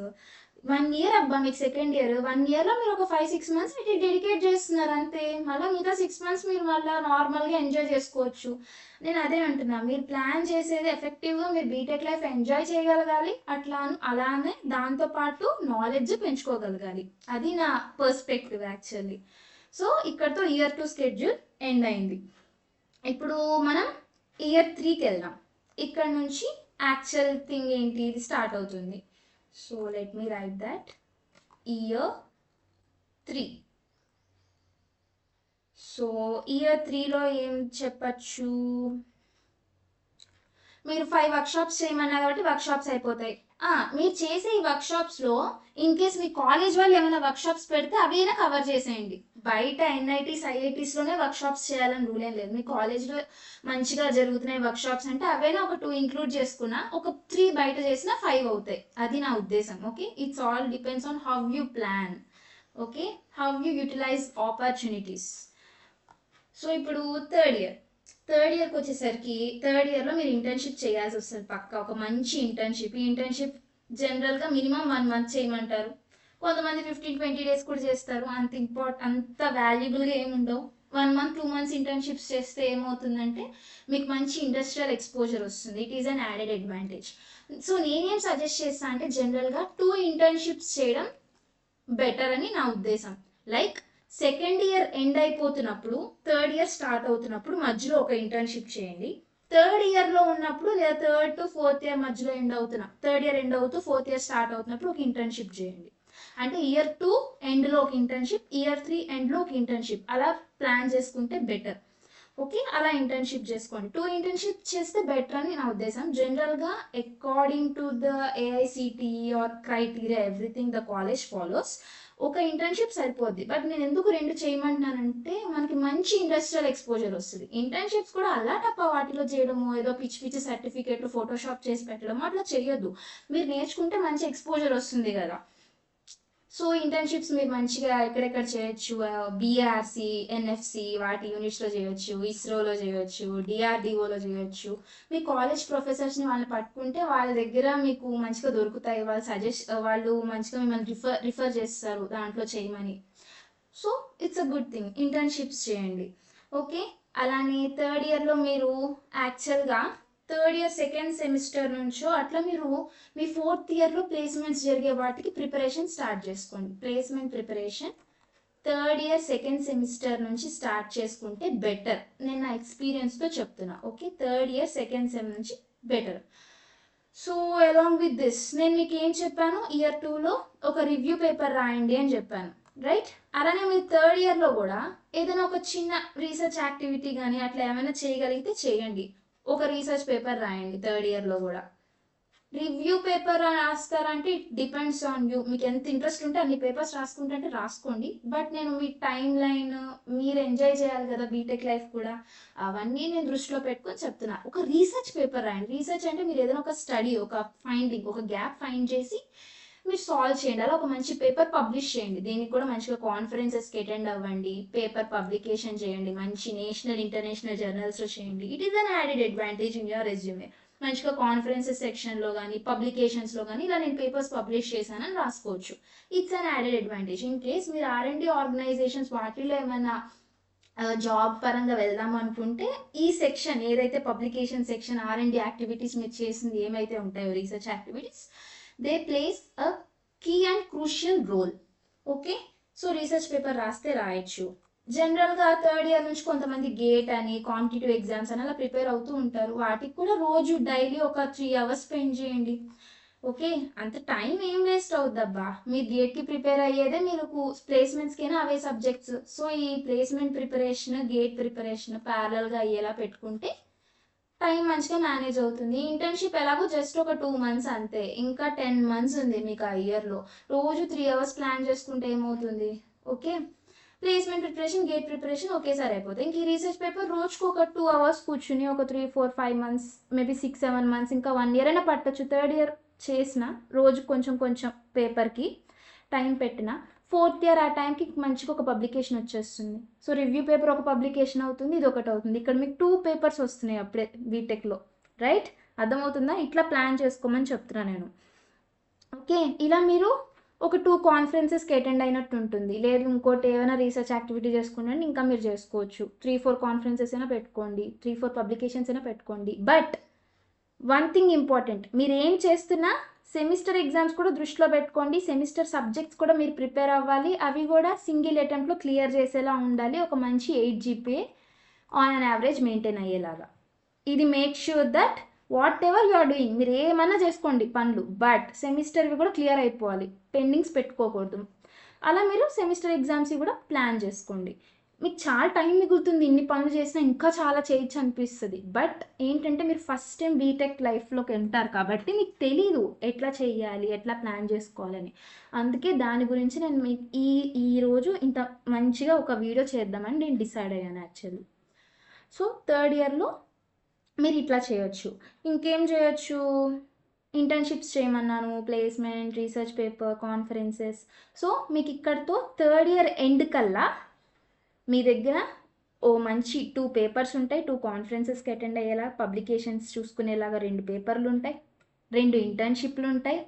Speaker 1: 1 ఇయర్ అబ్బా మీకు సెకండ్ ఇయర్. 1 ఇయర్లో మీరు ఒక 5-6 మంత్స్ వీటికి డెడికేట్ చేస్తున్నారు అంతే. మళ్ళీ మిగతా 6 మంత్స్ మీరు మళ్ళీ నార్మల్గా ఎంజాయ్ చేసుకోవచ్చు. నేను అదే అంటున్నా, మీరు ప్లాన్ చేసేది ఎఫెక్టివ్గా మీరు బీటెక్ లైఫ్ ఎంజాయ్ చేయగలగాలి. అలానే దాంతోపాటు నాలెడ్జ్ పెంచుకోగలగాలి. అది నా పర్స్పెక్టివ్ యాక్చువల్లీ. సో ఇక్కడతో ఇయర్ 2 స్కెడ్యూల్ ఎండ్ అయింది. ఇప్పుడు మనం ఇయర్ 3కి వెళ్దాం. ఇక్కడ నుంచి యాక్చువల్ థింగ్ ఏంటి, ఇది స్టార్ట్ అవుతుంది. So let me write that year 3. So year 3లో ఏం చెప్పచ్చు, మీరు 5 వర్క్షాప్స్ చేయమన్నా కాబట్టి వర్క్షాప్స్ అయిపోతాయి. మీరు చేసే ఈ వర్క్షాప్స్లో ఇన్ కేస్ మీ కాలేజ్ వాళ్ళు ఏమైనా వర్క్షాప్స్ పెడితే అవి అయినా కవర్ చేసేయండి. బయట ఎన్ఐటీస్ ఐఐటీస్లోనే వర్క్షాప్స్ చేయాలని రూల్ ఏం లేదు. మీ కాలేజ్లో మంచిగా జరుగుతున్నాయి వర్క్షాప్స్ అంటే అవైనా ఒక 2 ఇంక్లూడ్ చేసుకున్నా, ఒక 3 బయట చేసినా 5 అవుతాయి. అది నా ఉద్దేశం. Okay, it's all depends on how you plan. Okay, how you utilise opportunities. So ఇప్పుడు థర్డ్ ఇయర్కి వచ్చేసరికి థర్డ్ ఇయర్లో మీరు ఇంటర్న్షిప్ చేయాల్సి వస్తుంది పక్కా. ఒక మంచి ఇంటర్న్షిప్. ఈ ఇంటర్న్షిప్ జనరల్గా మినిమం 1 మంత్ చేయమంటారు. కొంతమంది 15-20 డేస్ కూడా చేస్తారు. అంత వాల్యుబుల్గా ఏముండవు. 1 మంత్ 2 మంత్స్ ఇంటర్న్షిప్స్ చేస్తే ఏమవుతుందంటే మీకు మంచి ఇండస్ట్రియల్ ఎక్స్పోజర్ వస్తుంది. It is an added advantage. So నేనేం సజెస్ట్ చేస్తాను అంటే జనరల్గా 2 ఇంటర్న్షిప్స్ చేయడం బెటర్ అని నా ఉద్దేశం. లైక్ సెకండ్ ఇయర్ ఎండ్ అయిపోతున్నప్పుడు, థర్డ్ ఇయర్ స్టార్ట్ అవుతున్నప్పుడు మధ్యలో ఒక ఇంటర్న్షిప్ చేయండి. థర్డ్ ఇయర్లో ఉన్నప్పుడు లేదా థర్డ్ టు ఫోర్త్ ఇయర్ మధ్యలో థర్డ్ ఇయర్ ఎండ్ అవుతూ ఫోర్త్ ఇయర్ స్టార్ట్ అవుతున్నప్పుడు ఒక ఇంటర్న్షిప్ చేయండి. అంటే ఇయర్ 2 ఎండ్లో ఒక ఇంటర్న్షిప్, ఇయర్ 3 ఎండ్లో ఒక ఇంటర్న్షిప్, అలా ప్లాన్ చేసుకుంటే బెటర్. ఓకే, అలా ఇంటర్న్షిప్ చేసుకోండి. 2 ఇంటర్న్షిప్ చేస్తే బెటర్ అని నా ఉద్దేశం. జనరల్గా according to the AICTE or criteria everything the college follows, ఒక ఇంటర్న్షిప్ సరిపోద్ది. బట్ నేను ఎందుకు 2 చేయమంటున్నానంటే మనకి మంచి ఇండస్ట్రియల్ ఎక్స్పోజర్ వస్తుంది. ఇంటర్న్షిప్స్ కూడా అలా తప్ప వాటిలో చేయడము, ఏదో పిచ్చి సర్టిఫికేట్లు ఫోటోషాప్ చేసి పెట్టడం అట్లా చేయొద్దు. మీరు నేర్చుకుంటే మంచి ఎక్స్పోజర్ వస్తుంది కదా. సో ఇంటర్న్షిప్స్ మీరు మంచిగా ఎక్కడెక్కడ చేయొచ్చు, బీఆర్సి, ఎన్ఎఫ్సి వాటి యూనిట్స్లో చేయొచ్చు, ఇస్రోలో చేయొచ్చు, డిఆర్డిఓలో చేయొచ్చు. మీ కాలేజ్ ప్రొఫెసర్స్ని వాళ్ళని పట్టుకుంటే వాళ్ళ దగ్గర మీకు మంచిగా దొరుకుతాయి. వాళ్ళు మంచిగా మిమ్మల్ని రిఫర్ చేస్తారు దాంట్లో చేయమని. So it's a good thing, internships చేయండి. ఓకే, అలానే థర్డ్ ఇయర్లో మీరు యాక్చువల్గా థర్డ్ ఇయర్ సెకండ్ సెమిస్టర్ నుంచో అట్లా మీరు మీ ఫోర్త్ ఇయర్లో ప్లేస్మెంట్స్ జరిగే వాటికి ప్రిపరేషన్ స్టార్ట్ చేసుకోండి. Placement preparation third year second semester నుంచి స్టార్ట్ చేసుకుంటే బెటర్. నేను నా ఎక్స్పీరియన్స్తో చెప్తున్నా. Okay, third year second sem నుంచి better. So along with this నేను మీకు ఏం చెప్పాను, ఇయర్ 2లో ఒక రివ్యూ పేపర్ రాయండి అని చెప్పాను, రైట్? అలానే మీరు థర్డ్ ఇయర్లో కూడా ఏదైనా ఒక చిన్న రీసెర్చ్ యాక్టివిటీ కానీ అట్లా ఏమైనా చేయగలిగితే చేయండి. ఒక రీసెర్చ్ పేపర్ రాయండి థర్డ్ ఇయర్లో కూడా. రివ్యూ పేపర్ రాస్తారంటే ఇట్ డిపెండ్స్ ఆన్ యూ. మీకు ఎంత ఇంట్రెస్ట్ ఉంటే అన్ని పేపర్స్ రాసుకుంటే రాసుకోండి. బట్ నేను మీ టైం లైన్, మీరు ఎంజాయ్ చేయాలి కదా బీటెక్ లైఫ్ కూడా, అవన్నీ నేను దృష్టిలో పెట్టుకొని చెప్తున్నా. ఒక రీసెర్చ్ పేపర్ రాయండి. రీసెర్చ్ అంటే మీరు ఏదైనా ఒక స్టడీ, ఒక ఫైండింగ్, ఒక గ్యాప్ ఫైండ్ చేసి మీరు సాల్వ్ చేయండి. అలా ఒక మంచి పేపర్ పబ్లిష్ చేయండి. దీనికి కూడా మంచిగా కాన్ఫరెన్సెస్కి అటెండ్ అవ్వండి, పేపర్ పబ్లికేషన్ చేయండి, మంచి నేషనల్ ఇంటర్నేషనల్ జర్నల్స్లో చేయండి. It is an added advantage in your resume. మంచిగా కాన్ఫరెన్సెస్ సెక్షన్లో కానీ పబ్లికేషన్స్లో కానీ ఇలా నేను పేపర్స్ పబ్లిష్ చేశానని రాసుకోవచ్చు. It's an added advantage. In case మీరు R&D ఆర్గనైజేషన్స్ వాటిల్లో ఏమైనా జాబ్ పరంగా వెళ్దాం అనుకుంటే ఈ సెక్షన్ ఏదైతే పబ్లికేషన్ సెక్షన్, R&D యాక్టివిటీస్ మీరు చేసింది ఏమైతే ఉంటాయో research activities, they plays a key and crucial role. Okay, so research paper రాస్తే రాయొచ్చు. జనరల్గా థర్డ్ ఇయర్ నుంచి కొంతమంది గేట్ అని, కాంపిటేటివ్ ఎగ్జామ్స్ అని అలా ప్రిపేర్ అవుతూ ఉంటారు. వాటికి కూడా రోజు డైలీ ఒక 3 hours స్పెండ్ చేయండి. ఓకే, అంత టైం ఏం వేస్ట్ అవుద్దబ్బా. మీరు గేట్కి ప్రిపేర్ అయ్యేదే మీరు ప్లేస్మెంట్స్కైనా అవే సబ్జెక్ట్స్. సో ఈ ప్లేస్మెంట్ ప్రిపరేషన్, గేట్ ప్రిపరేషన్ ప్యారలల్గా అయ్యేలా పెట్టుకుంటే టైం మంచిగా మేనేజ్ అవుతుంది. ఇంటర్న్షిప్ ఎలాగో జస్ట్ ఒక 2 months అంతే, ఇంకా 10 months ఉంది మీకు ఆ ఇయర్లో. రోజు 3 hours ప్లాన్ చేసుకుంటే ఏమవుతుంది? Okay, placement preparation, gate preparation ఒకేసారి అయిపోతుంది. ఇంక ఈ రీసెర్చ్ పేపర్ రోజుకు ఒక 2 hours కూర్చుని ఒక 3, 4, 5 months, మేబీ 6, 7 months, ఇంకా 1 year అయినా పట్టచ్చు. థర్డ్ ఇయర్ చేసిన రోజు కొంచెం పేపర్కి టైం పెట్టిన ఫోర్త్ ఇయర్ ఆ టైంకి మంచిగా ఒక పబ్లికేషన్ వచ్చేస్తుంది. సో రివ్యూ పేపర్ ఒక పబ్లికేషన్ అవుతుంది, ఇది ఒకటి అవుతుంది. ఇక్కడ మీకు 2 papers వస్తున్నాయి అప్పుడే బీటెక్లో, రైట్? అర్థమవుతుందా? ఇట్లా ప్లాన్ చేసుకోమని చెప్తున్నా నేను. ఓకే, ఇలా మీరు ఒక 2 కాన్ఫరెన్సెస్కి అటెండ్ అయినట్టు ఉంటుంది. లేదు ఇంకోటి ఏమైనా రీసెర్చ్ యాక్టివిటీ చేసుకుంటే ఇంకా మీరు చేసుకోవచ్చు. 3-4 కాన్ఫరెన్సెస్ అయినా పెట్టుకోండి, 3-4 పబ్లికేషన్స్ అయినా పెట్టుకోండి. బట్ వన్ థింగ్ ఇంపార్టెంట్, మీరు ఏం చేస్తున్నా సెమిస్టర్ ఎగ్జామ్స్ కూడా దృష్టిలో పెట్టుకోండి. సెమిస్టర్ సబ్జెక్ట్స్ కూడా మీరు ప్రిపేర్ అవ్వాలి. అవి కూడా సింగిల్ అటెంప్ట్లో క్లియర్ చేసేలా ఉండాలి. ఒక మంచి 8 GPA on an average maintain అయ్యేలాగా. ఇది make sure that whatever you are doing, మీరు ఏమన్నా చేసుకోండి పనులు, బట్ సెమిస్టర్వి కూడా క్లియర్ అయిపోవాలి, పెండింగ్స్ పెట్టుకోకూడదు. అలా మీరు సెమిస్టర్ ఎగ్జామ్స్ కూడా ప్లాన్ చేసుకోండి. మీకు చాలా టైం మిగులుతుంది, ఇన్ని పనులు చేసినా ఇంకా చాలా చేయొచ్చు అనిపిస్తుంది. బట్ ఏంటంటే మీరు ఫస్ట్ టైం బీటెక్ లైఫ్లోకి వెళ్తారు కాబట్టి మీకు తెలీదు ఎట్లా చేయాలి, ఎట్లా ప్లాన్ చేసుకోవాలని. అందుకే దాని గురించి నేను మీకు ఈరోజు ఇంత మంచిగా ఒక వీడియో చేద్దామని నేను డిసైడ్ అయ్యాను యాక్చువల్లీ. సో థర్డ్ ఇయర్లో మీరు ఇట్లా చేయొచ్చు. ఇంకేం చేయొచ్చు, ఇంటర్న్షిప్స్ చేయమన్నాను, placement, research paper, conferences. So మీకు ఇక్కడితో థర్డ్ ఇయర్ ఎండ్ కల్లా మీ దగ్గర ఓ మంచి 2 పేపర్స్ ఉంటాయి, 2 కాన్ఫరెన్సెస్కి అటెండ్ అయ్యేలా, పబ్లికేషన్స్ చూసుకునేలాగా 2 పేపర్లు ఉంటాయి, 2 ఇంటర్న్షిప్లు ఉంటాయి,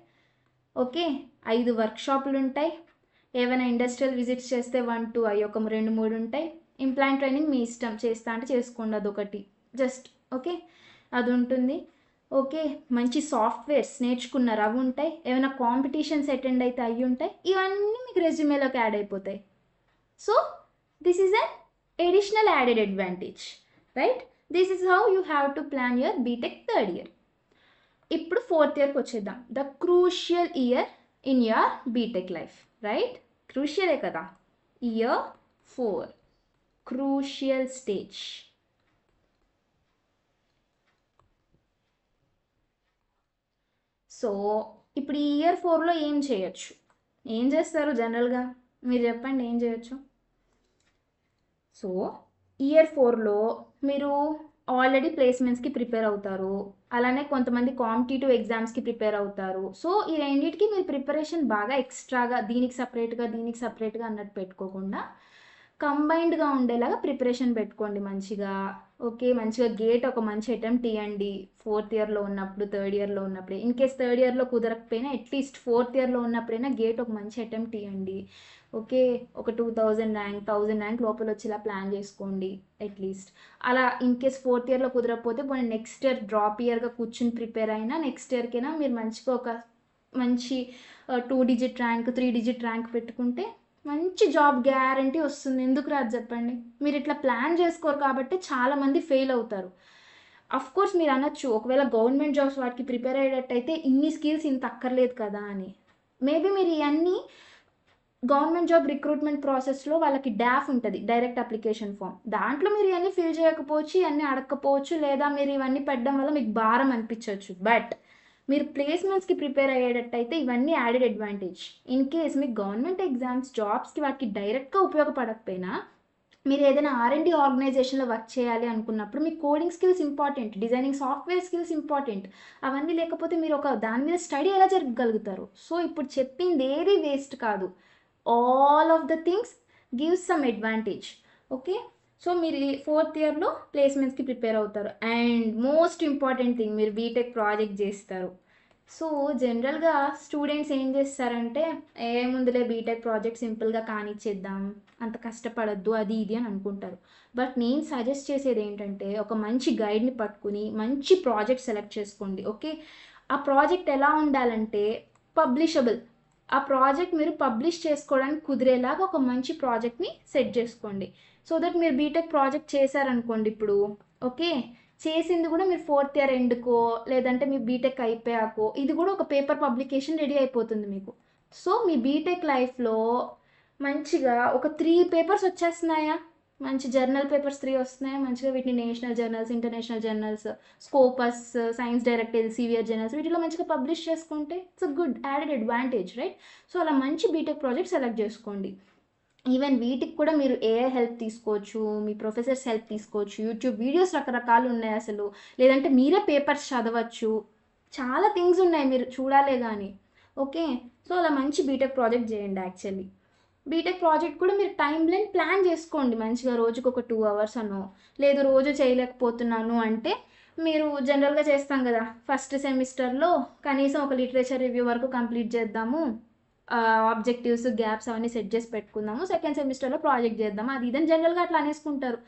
Speaker 1: ఓకే, 5 వర్క్షాప్లు ఉంటాయి, ఏమైనా ఇండస్ట్రియల్ విజిట్స్ చేస్తే 1, 2 అవి ఒక 2, 3 ఉంటాయి. ఇంప్లాంట్ ట్రైనింగ్ మీ ఇష్టం, చేస్తా అంటే చేసుకోండి, అదొకటి జస్ట్, ఓకే, అది ఉంటుంది. ఓకే, మంచి సాఫ్ట్వేర్స్ నేర్చుకున్నారు అవి ఉంటాయి, ఏమైనా కాంపిటీషన్స్ అటెండ్ అయితే అవి ఉంటాయి. ఇవన్నీ మీకు రెజ్యూమేలోకి యాడ్ అయిపోతాయి. So this is an additional added advantage, right? This is how you have to plan your BTech third year. ఇప్పుడు ఫోర్త్ ఇయర్కి వచ్చేద్దాం. The crucial year in your BTech life, right? క్రూషియలే కదా. Year 4, crucial stage. సో ఇప్పుడు ఈ year 4లో ఏం చేయొచ్చు, ఏం చేస్తారు జనరల్గా మీరు చెప్పండి, ఏం చేయొచ్చు? సో ఇయర్ 4లో మీరు ఆల్రెడీ ప్లేస్మెంట్స్కి ప్రిపేర్ అవుతారు, అలానే కొంతమంది కాంపిటేటివ్ ఎగ్జామ్స్కి ప్రిపేర్ అవుతారు. సో ఈ రెండింటికి మీరు ప్రిపరేషన్ బాగా ఎక్స్ట్రాగా దీనికి సపరేట్గా అన్నట్టు పెట్టుకోకుండా కంబైన్డ్గా ఉండేలాగా ప్రిపరేషన్ పెట్టుకోండి మంచిగా. ఓకే, మంచిగా గేట్ ఒక మంచి అటెంప్ట్ ఇవ్వండి ఫోర్త్ ఇయర్లో ఉన్నప్పుడు, థర్డ్ ఇయర్లో ఉన్నప్పుడే. ఇన్ కేస్ థర్డ్ ఇయర్లో కుదరకపోయినా అట్లీస్ట్ ఫోర్త్ ఇయర్లో ఉన్నప్పుడైనా గేట్ ఒక మంచి అటెంప్ట్ ఇవ్వండి. ఓకే, ఒక 2000 ర్యాంక్ 1000 ర్యాంక్ లోపల వచ్చేలా ప్లాన్ చేసుకోండి అట్లీస్ట్. అలా ఇన్ కేస్ ఫోర్త్ ఇయర్లో కుదరకపోతే పోనీ నెక్స్ట్ ఇయర్ డ్రాప్ ఇయర్గా కూర్చుని ప్రిపేర్ అయినా నెక్స్ట్ ఇయర్కైనా మీరు మంచిగా ఒక మంచి 2 డిజిట్ ర్యాంక్ 3 డిజిట్ ర్యాంక్ పెట్టుకుంటే మంచి జాబ్ గ్యారంటీ వస్తుంది. ఎందుకు రాదు చెప్పండి? మీరు ఇట్లా ప్లాన్ చేసుకోరు కాబట్టి చాలామంది ఫెయిల్ అవుతారు. అఫ్ కోర్స్ మీరు అనొచ్చు, ఒకవేళ గవర్నమెంట్ జాబ్స్ వాటికి ప్రిపేర్ అయ్యేటట్టయితే ఇన్ని స్కిల్స్ ఇంత అక్కర్లేదు కదా అని. మేబీ మీరు ఇవన్నీ గవర్నమెంట్ జాబ్ రిక్రూట్మెంట్ ప్రాసెస్లో వాళ్ళకి డాఫ్ ఉంటుంది, డైరెక్ట్ అప్లికేషన్ ఫామ్, దాంట్లో మీరు ఇవన్నీ ఫిల్ చేయకపోవచ్చు, ఇవన్నీ అడగకపోవచ్చు, లేదా మీరు ఇవన్నీ పెట్టడం వల్ల మీకు భారం అనిపించవచ్చు. బట్ మీరు ప్లేస్మెంట్స్కి ప్రిపేర్ అయ్యేటట్టయితే ఇవన్నీ యాడెడ్ అడ్వాంటేజ్. ఇన్ కేస్ మీకు గవర్నమెంట్ ఎగ్జామ్స్ జాబ్స్కి వాటికి డైరెక్ట్గా ఉపయోగపడకపోయినా మీరు ఏదైనా R&D ఆర్గనైజేషన్లో వర్క్ చేయాలి అనుకున్నప్పుడు మీకు coding skills important, designing software skills important. అవన్నీ లేకపోతే మీరు ఒక దాని మీద స్టడీ ఎలా జరగగలుగుతారు? సో ఇప్పుడు చెప్పింది ఏది వేస్ట్ కాదు. All of the things gives some advantage. Okay, so మీరు ఫోర్త్ ఇయర్లో ప్లేస్మెంట్స్కి ప్రిపేర్ అవుతారు. అండ్ మోస్ట్ ఇంపార్టెంట్ థింగ్, మీరు బీటెక్ ప్రాజెక్ట్ చేస్తారు. సో జనరల్గా స్టూడెంట్స్ ఏం చేస్తారంటే, ఏముందులే బీటెక్ ప్రాజెక్ట్ సింపుల్గా కానిచ్చేద్దాం, అంత కష్టపడద్దు అది ఇది అని అనుకుంటారు. బట్ నేను సజెస్ట్ చేసేది ఏంటంటే, ఒక మంచి గైడ్ని పట్టుకుని మంచి ప్రాజెక్ట్ సెలెక్ట్ చేసుకోండి. ఓకే, ఆ ప్రాజెక్ట్ ఎలా ఉండాలంటే పబ్లిషబుల్. ఆ ప్రాజెక్ట్ మీరు పబ్లిష్ చేసుకోవడానికి కుదిరేలాగా ఒక మంచి ప్రాజెక్ట్ని సెట్ చేసుకోండి. సో దట్ మీరు బీటెక్ ప్రాజెక్ట్ చేశారనుకోండి ఇప్పుడు, ఓకే, చేసింది కూడా మీరు ఫోర్త్ ఇయర్ ఎండ్కో లేదంటే మీ బీటెక్ అయిపోయాకో ఇది కూడా ఒక పేపర్ పబ్లికేషన్ రెడీ అయిపోతుంది మీకు. సో మీ బీటెక్ లైఫ్లో మంచిగా ఒక 3 పేపర్స్ వచ్చేస్తున్నాయా, మంచి జర్నల్ పేపర్స్ 3 వస్తున్నాయి, మంచిగా వీటిని national journals, international journals, Scopus, science direct, Elsevier journals, వీటిలో మంచిగా పబ్లిష్ చేసుకుంటే it's a good added advantage, right? So అలా మంచి బీటెక్ ప్రాజెక్ట్ సెలెక్ట్ చేసుకోండి. ఈవెన్ వీటికి కూడా మీరు ఏఐ హెల్ప్ తీసుకోవచ్చు, మీ ప్రొఫెసర్స్ హెల్ప్ తీసుకోవచ్చు, యూట్యూబ్ వీడియోస్ రకరకాలు ఉన్నాయి అసలు, లేదంటే మీరే పేపర్స్ చదవచ్చు, చాలా థింగ్స్ ఉన్నాయి మీరు చూడాలే కానీ. ఓకే, సో అలా మంచి బీటెక్ ప్రాజెక్ట్ చేయండి. యాక్చువల్లీ బీటెక్ ప్రాజెక్ట్ కూడా మీరు టైం లైన్ ప్లాన్ చేసుకోండి మంచిగా, రోజుకు ఒక 2 అవర్స్ అనో, లేదు రోజు చేయలేకపోతున్నాను అంటే మీరు జనరల్గా చేస్తాం కదా, ఫస్ట్ సెమిస్టర్లో కనీసం ఒక లిటరేచర్ రివ్యూ వరకు కంప్లీట్ చేద్దాము, ఆబ్జెక్టివ్స్ గ్యాప్స్ అవన్నీ సెట్ చేసి పెట్టుకుందాము, సెకండ్ సెమిస్టర్లో ప్రాజెక్ట్ చేద్దాము, అది ఇదని జనరల్గా అట్లా అనేసుకుంటారు.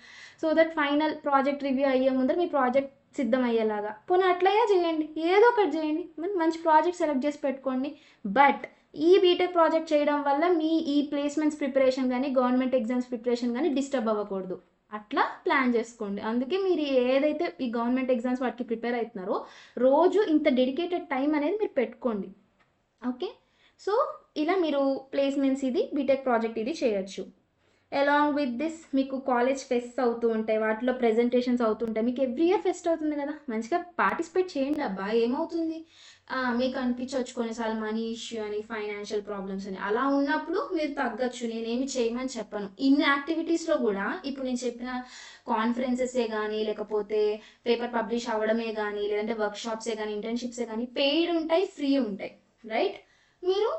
Speaker 1: So that final project review అయ్యే ముందర మీ ప్రాజెక్ట్ సిద్ధం అయ్యేలాగా పోనీ అట్లయ్యా చేయండి, ఏదో ఒకటి చేయండి, మంచి ప్రాజెక్ట్ సెలెక్ట్ చేసి పెట్టుకోండి. బట్ ఈ బీటెక్ ప్రాజెక్ట్ చేయడం వల్ల మీ ఈ ప్లేస్మెంట్స్ ప్రిపరేషన్ కానీ గవర్నమెంట్ ఎగ్జామ్స్ ప్రిపరేషన్ కానీ డిస్టర్బ్ అవ్వకూడదు, అట్లా ప్లాన్ చేసుకోండి. అందుకే మీరు ఏదైతే ఈ గవర్నమెంట్ ఎగ్జామ్స్ వాటికి ప్రిపేర్ అవుతున్నారో రోజు ఇంత డెడికేటెడ్ టైం అనేది మీరు పెట్టుకోండి. ఓకే, సో ఇలా మీరు ప్లేస్మెంట్స్ ఇది బీటెక్ ప్రాజెక్ట్ ఇది చేయొచ్చు. అలాంగ్ విత్ దిస్ మీకు కాలేజ్ ఫెస్ట్ అవుతూ ఉంటాయి, వాటిలో ప్రెజెంటేషన్స్ అవుతుంటాయి. మీకు ఎవ్రీ ఇయర్ ఫెస్ట్ అవుతుంది కదా, మంచిగా పార్టిసిపేట్ చేయండి అబ్బా, ఏమవుతుంది. మీకు అనిపించవచ్చు కొన్నిసార్లు మనీ ఇష్యూ అని, ఫైనాన్షియల్ ప్రాబ్లమ్స్ అని, అలా ఉన్నప్పుడు మీరు తగ్గచ్చు, నేనేమి చేయమని చెప్పను. ఇన్ని యాక్టివిటీస్లో కూడా ఇప్పుడు నేను చెప్పిన కాన్ఫరెన్సెసే కానీ, లేకపోతే పేపర్ పబ్లిష్ అవ్వడమే కానీ, లేదంటే వర్క్షాప్సే కానీ, ఇంటర్న్షిప్సే కానీ పెయిడ్ ఉంటాయి, ఫ్రీ ఉంటాయి, రైట్. మీరు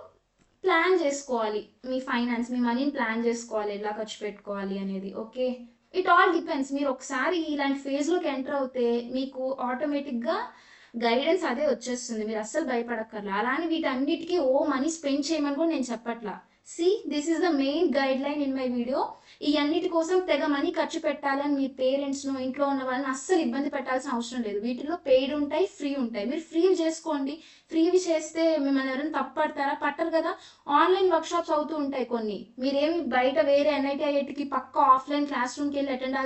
Speaker 1: ప్లాన్ చేసుకోవాలి మీ ఫైనాన్స్, మీ మనీని ప్లాన్ చేసుకోవాలి ఎలా ఖర్చు పెట్టుకోవాలి అనేది. Okay, it all depends. మీరు ఒకసారి ఇలాంటి ఫేజ్లోకి ఎంటర్ అవుతే మీకు ఆటోమేటిక్గా గైడెన్స్ అదే వచ్చేస్తుంది, మీరు అస్సలు భయపడక్కర్లా. అలానే వీటన్నిటికీ మనీ స్పెండ్ చేయమని కూడా నేను చెప్పట్లా. See, this is the main guideline in my video. ఈ అన్నిటి కోసం తెగ మనీ ఖర్చు పెట్టాలని మీ పేరెంట్స్ను, ఇంట్లో ఉన్న వాళ్ళని అస్సలు ఇబ్బంది పెట్టాల్సిన అవసరం లేదు. వీటిలో పెయిడ్ ఉంటాయి, ఫ్రీ ఉంటాయి. మీరు ఫ్రీ చేసుకోండి. ఫ్రీవి చేస్తే మిమ్మల్ని ఎవరైనా తప్పడతారా? పట్టరు కదా. ఆన్లైన్ వర్క్షాప్స్ అవుతూ ఉంటాయి కొన్ని. మీరేమి బయట వేరే ఎన్ఐటి ఐఐటికి పక్క ఆఫ్లైన్ క్లాస్ రూమ్కి వెళ్ళి అటెండ్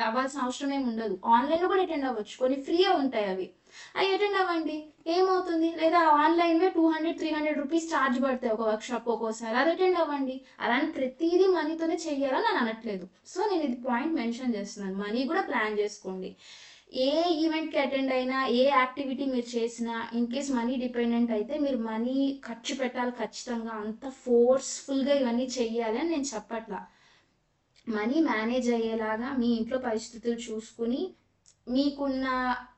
Speaker 1: అవ్వాల్సిన అవసరం ఏమి ఉండదు. ఆన్లైన్లో కూడా అటెండ్ అవ్వచ్చు, కొన్ని ఫ్రీ ఉంటాయి అవి అటెండ్ అవ్వండి, ఏమవుతుంది. లేదా ఆన్లైన్వే 200-300 రూపీస్ ఛార్జ్ పడతాయి ఒక వర్క్షాప్ ఒక్కోసారి, అది అటెండ్ అవ్వండి. అలాంటి ప్రతిదీ మనీతోనే చెయ్యాలని నేను అనట్లేదు. సో నేను ఇది పాయింట్ మెన్షన్ చేస్తున్నాను, మనీ కూడా ప్లాన్ చేసుకోండి. ఏ ఈవెంట్కి అటెండ్ అయినా, ఏ యాక్టివిటీ మీరు చేసినా, ఇన్ కేస్ మనీ డిపెండెంట్ అయితే మీరు మనీ ఖర్చు పెట్టాలి ఖచ్చితంగా. అంత ఫోర్స్ఫుల్గా ఇవన్నీ చెయ్యాలి అని నేను చెప్పట్లా. మనీ మేనేజ్ అయ్యేలాగా మీ ఇంట్లో పరిస్థితులు చూసుకుని, మీకున్న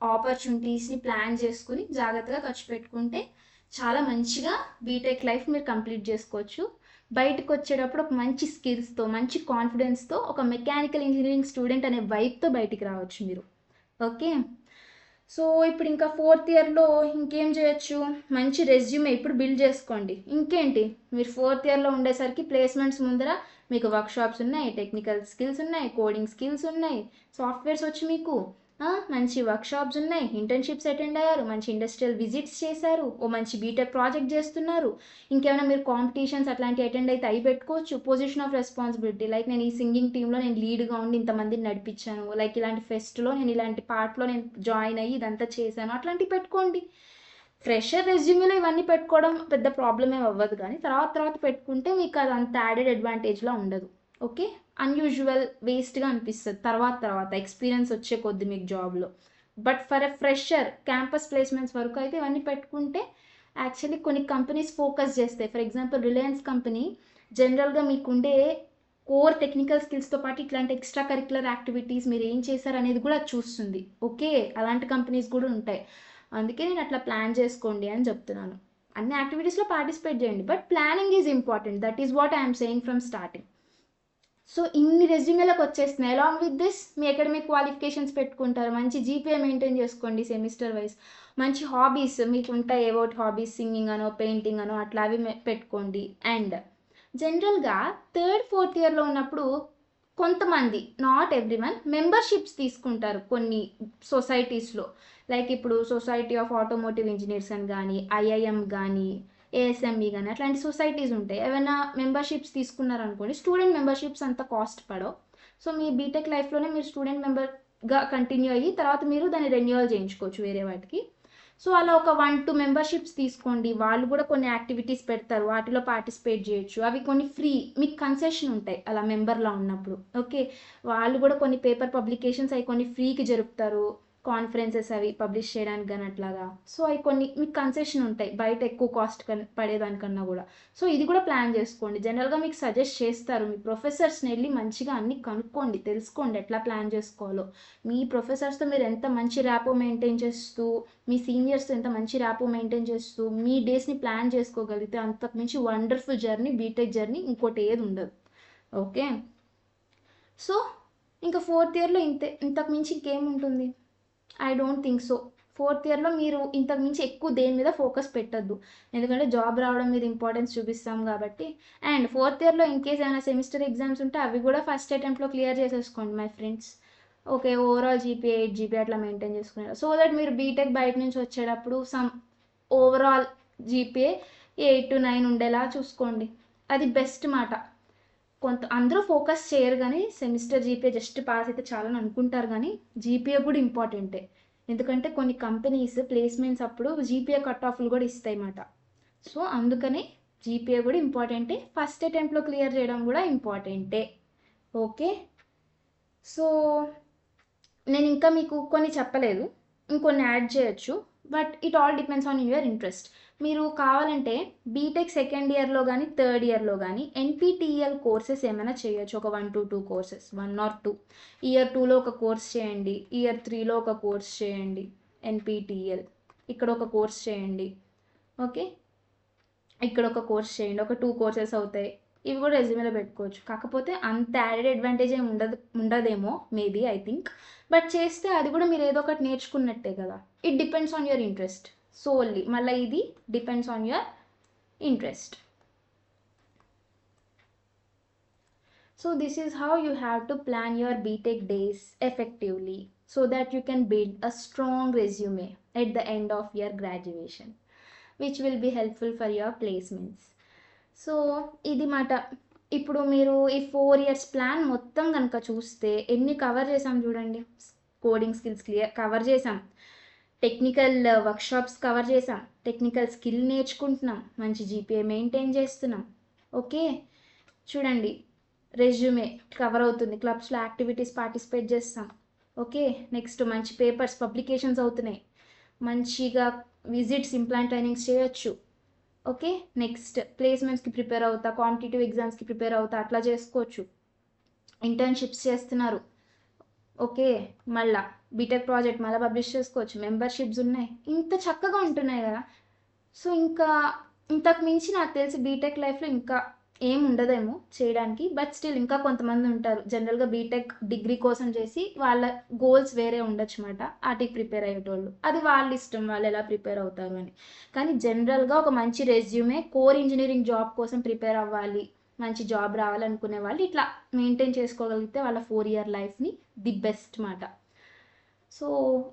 Speaker 1: ఆపర్చునిటీస్ని ప్లాన్ చేసుకుని జాగ్రత్తగా ఖర్చు పెట్టుకుంటే చాలా మంచిగా బీటెక్ లైఫ్ మీరు కంప్లీట్ చేసుకోవచ్చు. బయటకు వచ్చేటప్పుడు ఒక మంచి స్కిల్స్తో, మంచి కాన్ఫిడెన్స్తో, ఒక మెకానికల్ ఇంజనీరింగ్ స్టూడెంట్ అనే వైబ్తో బయటికి రావచ్చు మీరు. ఓకే, సో ఇప్పుడు ఇంకా 4th ఇయర్లో ఇంకేం చేయొచ్చు, మంచి రెజ్యూమే ఇప్పుడు బిల్డ్ చేసుకోండి. ఇంకేంటి, మీరు 4th ఇయర్లో ఉండేసరికి ప్లేస్మెంట్స్ ముందర మీకు వర్క్షాప్స్ ఉన్నాయి, టెక్నికల్ స్కిల్స్ ఉన్నాయి, కోడింగ్ స్కిల్స్ ఉన్నాయి, సాఫ్ట్వేర్స్ వచ్చి మీకు మంచి వర్క్షాప్స్ ఉన్నాయి, ఇంటర్న్షిప్స్ అటెండ్ అయ్యారు, మంచి ఇండస్ట్రియల్ విజిట్స్ చేశారు, మంచి బీటెక్ ప్రాజెక్ట్ చేస్తున్నారు. ఇంకేమైనా మీరు కాంపిటీషన్స్ అట్లాంటివి అటెండ్ అయితే అవి పెట్టుకోవచ్చు. పొజిషన్ ఆఫ్ రెస్పాన్సిబిలిటీ, లైక్ నేను ఈ సింగింగ్ టీంలో నేను లీడ్గా ఉండి ఇంతమందిని నడిపించాను, లైక్ ఇలాంటి ఫెస్ట్లో నేను ఇలాంటి పార్ట్లో నేను జాయిన్ అయ్యి ఇదంతా చేశాను, అట్లాంటివి పెట్టుకోండి. ఫ్రెషర్ రెజ్యూమేలో ఇవన్నీ పెట్టుకోవడం పెద్ద ప్రాబ్లం ఏమి అవ్వదు, కానీ తర్వాత పెట్టుకుంటే మీకు అది అంత యాడెడ్ అడ్వాంటేజ్లా ఉండదు. ఓకే, అన్యూజువల్ వేస్ట్గా అనిపిస్తుంది తర్వాత ఎక్స్పీరియన్స్ వచ్చే కొద్ది మీకు జాబ్లో. But for a fresher campus placements వరకు అయితే ఇవన్నీ పెట్టుకుంటే యాక్చువల్లీ కొన్ని కంపెనీస్ ఫోకస్ చేస్తాయి. ఫర్ ఎగ్జాంపుల్ రిలయన్స్ కంపెనీ జనరల్గా మీకుండే కోర్ టెక్నికల్ స్కిల్స్తో పాటు ఇట్లాంటి ఎక్స్ట్రా కరిక్యులర్ యాక్టివిటీస్ మీరు ఏం చేశారు అనేది కూడా చూస్తుంది. ఓకే, అలాంటి కంపెనీస్ కూడా ఉంటాయి. అందుకే నేను అట్లా ప్లాన్ చేసుకోండి అని చెప్తున్నాను. అన్ని యాక్టివిటీస్లో పార్టిసిపేట్ చేయండి, but planning is important. That is what I'm saying from starting. So ఇన్ని రెజ్యూమేలకు వచ్చేస్తున్నాయి. Along with this me academic qualifications పెట్టుకుంటారు, మంచి జీపీఏ మెయింటైన్ చేసుకోండి సెమిస్టర్ వైజ్. మంచి హాబీస్ మీకు ఉంటాయి, ఏవోటి హాబీస్, సింగింగ్ అనో పెయింటింగ్ అనో అట్లా అవి పెట్టుకోండి. అండ్ జనరల్గా 3rd-4th ఇయర్లో ఉన్నప్పుడు కొంతమంది, నాట్ ఎవ్రీవన్, మెంబర్షిప్స్ తీసుకుంటారు కొన్ని సొసైటీస్లో. లైక్ ఇప్పుడు సొసైటీ ఆఫ్ ఆటోమోటివ్ ఇంజనీర్స్ అని కానీ, ఐఐఎం కానీ, ఏఎస్ఎంఈ కానీ అట్లాంటి సొసైటీస్ ఉంటాయి. ఏమైనా మెంబర్షిప్స్ తీసుకున్నారనుకోండి, స్టూడెంట్ మెంబర్షిప్స్ అంత కాస్ట్ పడవు. సో మీ బీటెక్ లైఫ్లోనే మీరు స్టూడెంట్ మెంబర్గా కంటిన్యూ అయ్యి తర్వాత మీరు దాన్ని రెన్యువల్ చేయించుకోవచ్చు వేరే వాటికి. సో అలా ఒక 1-2 మెంబర్షిప్స్ తీసుకోండి. వాళ్ళు కూడా కొన్ని యాక్టివిటీస్ పెడతారు, వాటిలో పార్టిసిపేట్ చేయొచ్చు. అవి కొన్ని ఫ్రీ, మీకు కన్సెషన్ ఉంటాయి అలా మెంబర్లా ఉన్నప్పుడు. ఓకే, వాళ్ళు కూడా కొన్ని పేపర్ పబ్లికేషన్స్ అవి కొన్ని ఫ్రీకి జరుపుతారు, కాన్ఫరెన్సెస్ అవి పబ్లిష్ చేయడానికి కానీ అట్లాగా. సో అవి కొన్ని మీకు కన్సెషన్ ఉంటాయి బయట ఎక్కువ కాస్ట్ పడేదానికన్నా కూడా. సో ఇది కూడా ప్లాన్ చేసుకోండి. జనరల్గా మీకు సజెస్ట్ చేస్తారు, మీ ప్రొఫెసర్స్ని వెళ్ళి మంచిగా అన్ని కనుక్కోండి, తెలుసుకోండి ఎట్లా ప్లాన్ చేసుకోవాలో. మీ ప్రొఫెసర్స్తో మీరు ఎంత మంచి ర్యాపో మెయింటైన్ చేస్తూ, మీ సీనియర్స్తో ఎంత మంచి ర్యాపో మెయింటైన్ చేస్తూ మీ డేస్ని ప్లాన్ చేసుకోగలిగితే అంతకుమించి వండర్ఫుల్ జర్నీ, బీటెక్ జర్నీ ఇంకోటి ఏది ఉండదు. ఓకే, సో ఇంకా 4th ఇయర్లో ఇంతకు మించి ఇంకేముంటుంది? I don't think so. 4th ఇయర్లో మీరు ఇంతకు మించి ఎక్కువ దేని మీద ఫోకస్ పెట్టద్దు, ఎందుకంటే జాబ్ రావడం మీద ఇంపార్టెన్స్ చూపిస్తాం కాబట్టి. అండ్ 4th ఇయర్లో ఇన్ కేస్ ఏమైనా సెమిస్టర్ ఎగ్జామ్స్ ఉంటే అవి కూడా ఫస్ట్ అటెంప్ట్లో క్లియర్ చేసేసుకోండి my friends. Okay, overall GPA 8 GP అట్లా మెయింటైన్ చేసుకున్నారు, సో దట్ మీరు బీటెక్ బయట నుంచి వచ్చేటప్పుడు సమ్ ఓవరాల్ జీపీఏ 8-9 ఉండేలా చూసుకోండి. అది బెస్ట్ మాట. అందరూ ఫోకస్ చేయరు, కానీ సెమిస్టర్ జీపీఏ జస్ట్ పాస్ అయితే చాలని అనుకుంటారు, కానీ జీపీఏ కూడా ఇంపార్టెంటే. ఎందుకంటే కొన్ని కంపెనీస్ ప్లేస్మెంట్స్ అప్పుడు జీపీఏ కట్ ఆఫ్లు కూడా ఇస్తాయి అన్నమాట. సో అందుకనే జీపీఏ కూడా ఇంపార్టెంటే, ఫస్ట్ అటెంప్ట్లో క్లియర్ చేయడం కూడా ఇంపార్టెంటే. ఓకే. సో నేను ఇంకా మీకు కొన్ని చెప్పలేదు, ఇంకొన్ని యాడ్ చేయొచ్చు. But it all depends on your interest. మీరు కావాలంటే బీటెక్ సెకండ్ ఇయర్లో కానీ థర్డ్ ఇయర్లో కానీ ఎన్పిటిఎల్ కోర్సెస్ ఏమైనా చేయొచ్చు. ఒక 1 to 2 కోర్సెస్, 1 or 2. ఇయర్ 2లో ఒక కోర్స్ చేయండి, ఇయర్ 3లో ఒక కోర్స్ చేయండి. ఎన్పిటిఎల్ ఇక్కడ ఒక కోర్స్ చేయండి. ఓకే, ఇక్కడ ఒక కోర్స్ చేయండి. ఒక 2 కోర్సెస్ అవుతాయి. ఇవి కూడా రెజ్యూమేలో పెట్టుకోవచ్చు. కాకపోతే అంత యాడెడ్ అడ్వాంటేజ్ ఏమి ఉండదేమో మేబీ, ఐ థింక్. బట్ చేస్తే అది కూడా మీరు ఏదో ఒకటి నేర్చుకున్నట్టే కదా. It depends on your interest solely. మళ్ళీ ఇది depends on your interest. So this is how you have to plan your BTech days effectively so that you can build a strong resume at the end of your graduation, which will be helpful for your placements. So ఇది మాట. ఇప్పుడు మీరు ఈ 4 years plan మొత్తం కనుక చూస్తే ఎన్ని cover చేసాం చూడండి. కోడింగ్ స్కిల్స్ కవర్ చేసాం, టెక్నికల్ వర్క్షాప్స్ కవర్ చేసాం, టెక్నికల్ స్కిల్ నేర్చుకుంటున్నాం, మంచి జీపీఏ మెయింటైన్ చేస్తున్నాం. ఓకే, చూడండి రెజ్యూమే కవర్ అవుతుంది, క్లబ్స్లో యాక్టివిటీస్ పార్టిసిపేట్ చేస్తాం. ఓకే, నెక్స్ట్ మంచి పేపర్స్ పబ్లికేషన్స్ అవుతున్నాయి, మంచిగా విజిట్స్ ఇంప్లాంట్ ట్రైనింగ్స్ చేయొచ్చు. ఓకే, నెక్స్ట్ ప్లేస్మెంట్స్కి ప్రిపేర్ అవుతా, కాంపిటేటివ్ ఎగ్జామ్స్కి ప్రిపేర్ అవుతా, అట్లా చేసుకోవచ్చు. ఇంటర్న్షిప్స్ చేస్తున్నారు. ఓకే, మళ్ళా బీటెక్ ప్రాజెక్ట్ మళ్ళీ పబ్లిష్ చేసుకోవచ్చు, మెంబర్షిప్స్ ఉన్నాయి, ఇంత చక్కగా ఉంటున్నాయి కదా. సో ఇంకా ఇంతకు మించి నాకు తెలిసి బీటెక్ లైఫ్లో ఇంకా ఏం ఉండదేమో చేయడానికి. బట్ స్టిల్ ఇంకా కొంతమంది ఉంటారు జనరల్గా బీటెక్ డిగ్రీ కోసం చేసి వాళ్ళ గోల్స్ వేరే ఉండొచ్చు అన్నమాట, వాటికి ప్రిపేర్ అయ్యేటోళ్ళు. అది వాళ్ళ ఇష్టం, వాళ్ళు ఎలా ప్రిపేర్ అవుతారు అని. కానీ జనరల్గా ఒక మంచి రెజ్యూమే, కోర్ ఇంజనీరింగ్ జాబ్ కోసం ప్రిపేర్ అవ్వాలి, మంచి జాబ్ రావాలనుకునే వాళ్ళు ఇట్లా మెయింటైన్ చేసుకోగలిగితే వాళ్ళ 4 year లైఫ్ని ది బెస్ట్ మాట. సో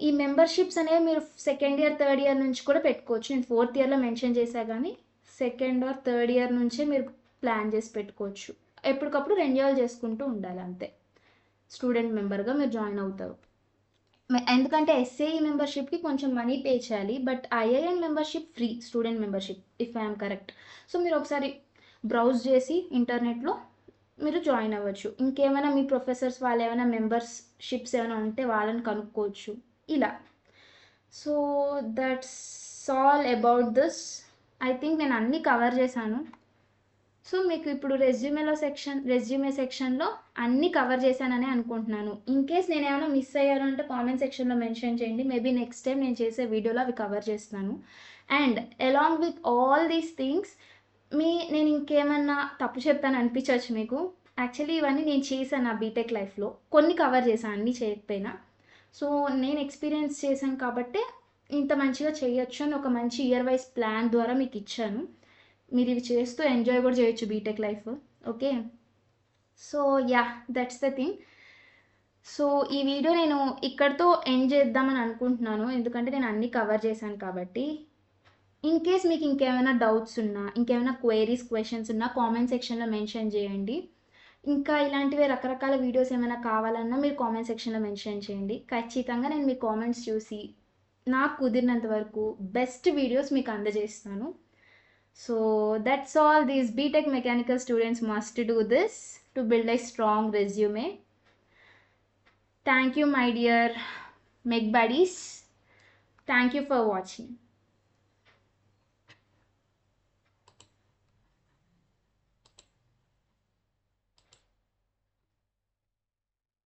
Speaker 1: ఈ మెంబర్షిప్స్ అనేవి మీరు సెకండ్ ఇయర్ థర్డ్ ఇయర్ నుంచి కూడా పెట్టుకోవచ్చు. నేను 4th yearలో మెన్షన్ చేశా కానీ సెకండ్ ఆర్ థర్డ్ ఇయర్ నుంచే మీరు ప్లాన్ చేసి పెట్టుకోవచ్చు. ఎప్పటికప్పుడు రెన్యువల్ చేసుకుంటూ ఉండాలి అంతే. స్టూడెంట్ మెంబర్గా మీరు జాయిన్ అవుతారు. ఎందుకంటే ఎస్ఏఈ మెంబర్షిప్కి కొంచెం మనీ పే చేయాలి, but IIM membership free, student membership if I'm correct. So మీరు ఒకసారి బ్రౌజ్ చేసి ఇంటర్నెట్లో మీరు జాయిన్ అవ్వచ్చు. ఇంకేమైనా మీ ప్రొఫెసర్స్ వాళ్ళు ఏమైనా మెంబర్షిప్స్ ఏమైనా ఉంటే వాళ్ళని కనుక్కోవచ్చు ఇలా. So that's all about this. I think నేను అన్నీ కవర్ చేశాను. సో మీకు ఇప్పుడు రెజ్యూమే సెక్షన్లో అన్నీ కవర్ చేశానని అనుకుంటున్నాను. ఇన్ కేస్ నేను ఏమైనా మిస్ అయ్యాను అంటే కామెంట్ సెక్షన్లో మెన్షన్ చేయండి. మేబీ నెక్స్ట్ టైం నేను చేసే వీడియోలో అవి కవర్ చేస్తాను. And along with all these things నేను ఇంకేమన్నా తప్పు చెప్పాను అనిపించవచ్చు మీకు. యాక్చువల్లీ ఇవన్నీ నేను చేశాను నా బీటెక్ లైఫ్లో, కొన్ని కవర్ చేశాను, అన్నీ చేయకపోయినా. సో నేను ఎక్స్పీరియన్స్ చేశాను కాబట్టి ఇంత మంచిగా చేయొచ్చు అని ఒక మంచి ఇయర్ వైజ్ ప్లాన్ ద్వారా మీకు ఇచ్చాను. మీరు ఇవి చేస్తూ ఎంజాయ్ కూడా చేయొచ్చు BTech life. Okay, so yeah, that's the thing. So ఈ వీడియో నేను ఇక్కడితో ఎండ్ చేద్దామని అనుకుంటున్నాను, ఎందుకంటే నేను అన్నీ కవర్ చేశాను కాబట్టి. ఇన్ కేస్ మీకు ఇంకేమైనా డౌట్స్ ఉన్నా, ఇంకేమైనా క్వశ్చన్స్ ఉన్నా కామెంట్ సెక్షన్లో మెన్షన్ చేయండి. ఇంకా ఇలాంటివే రకరకాల వీడియోస్ ఏమైనా కావాలన్నా మీరు కామెంట్ సెక్షన్లో మెన్షన్ చేయండి. ఖచ్చితంగా నేను మీ కామెంట్స్ చూసి నాకు కుదిరినంత వరకు బెస్ట్ వీడియోస్ మీకు అందజేస్తాను. So that's all. These BTech mechanical students must do this to build a strong resume. Thank you, my dear Mech buddies. Thank you for watching.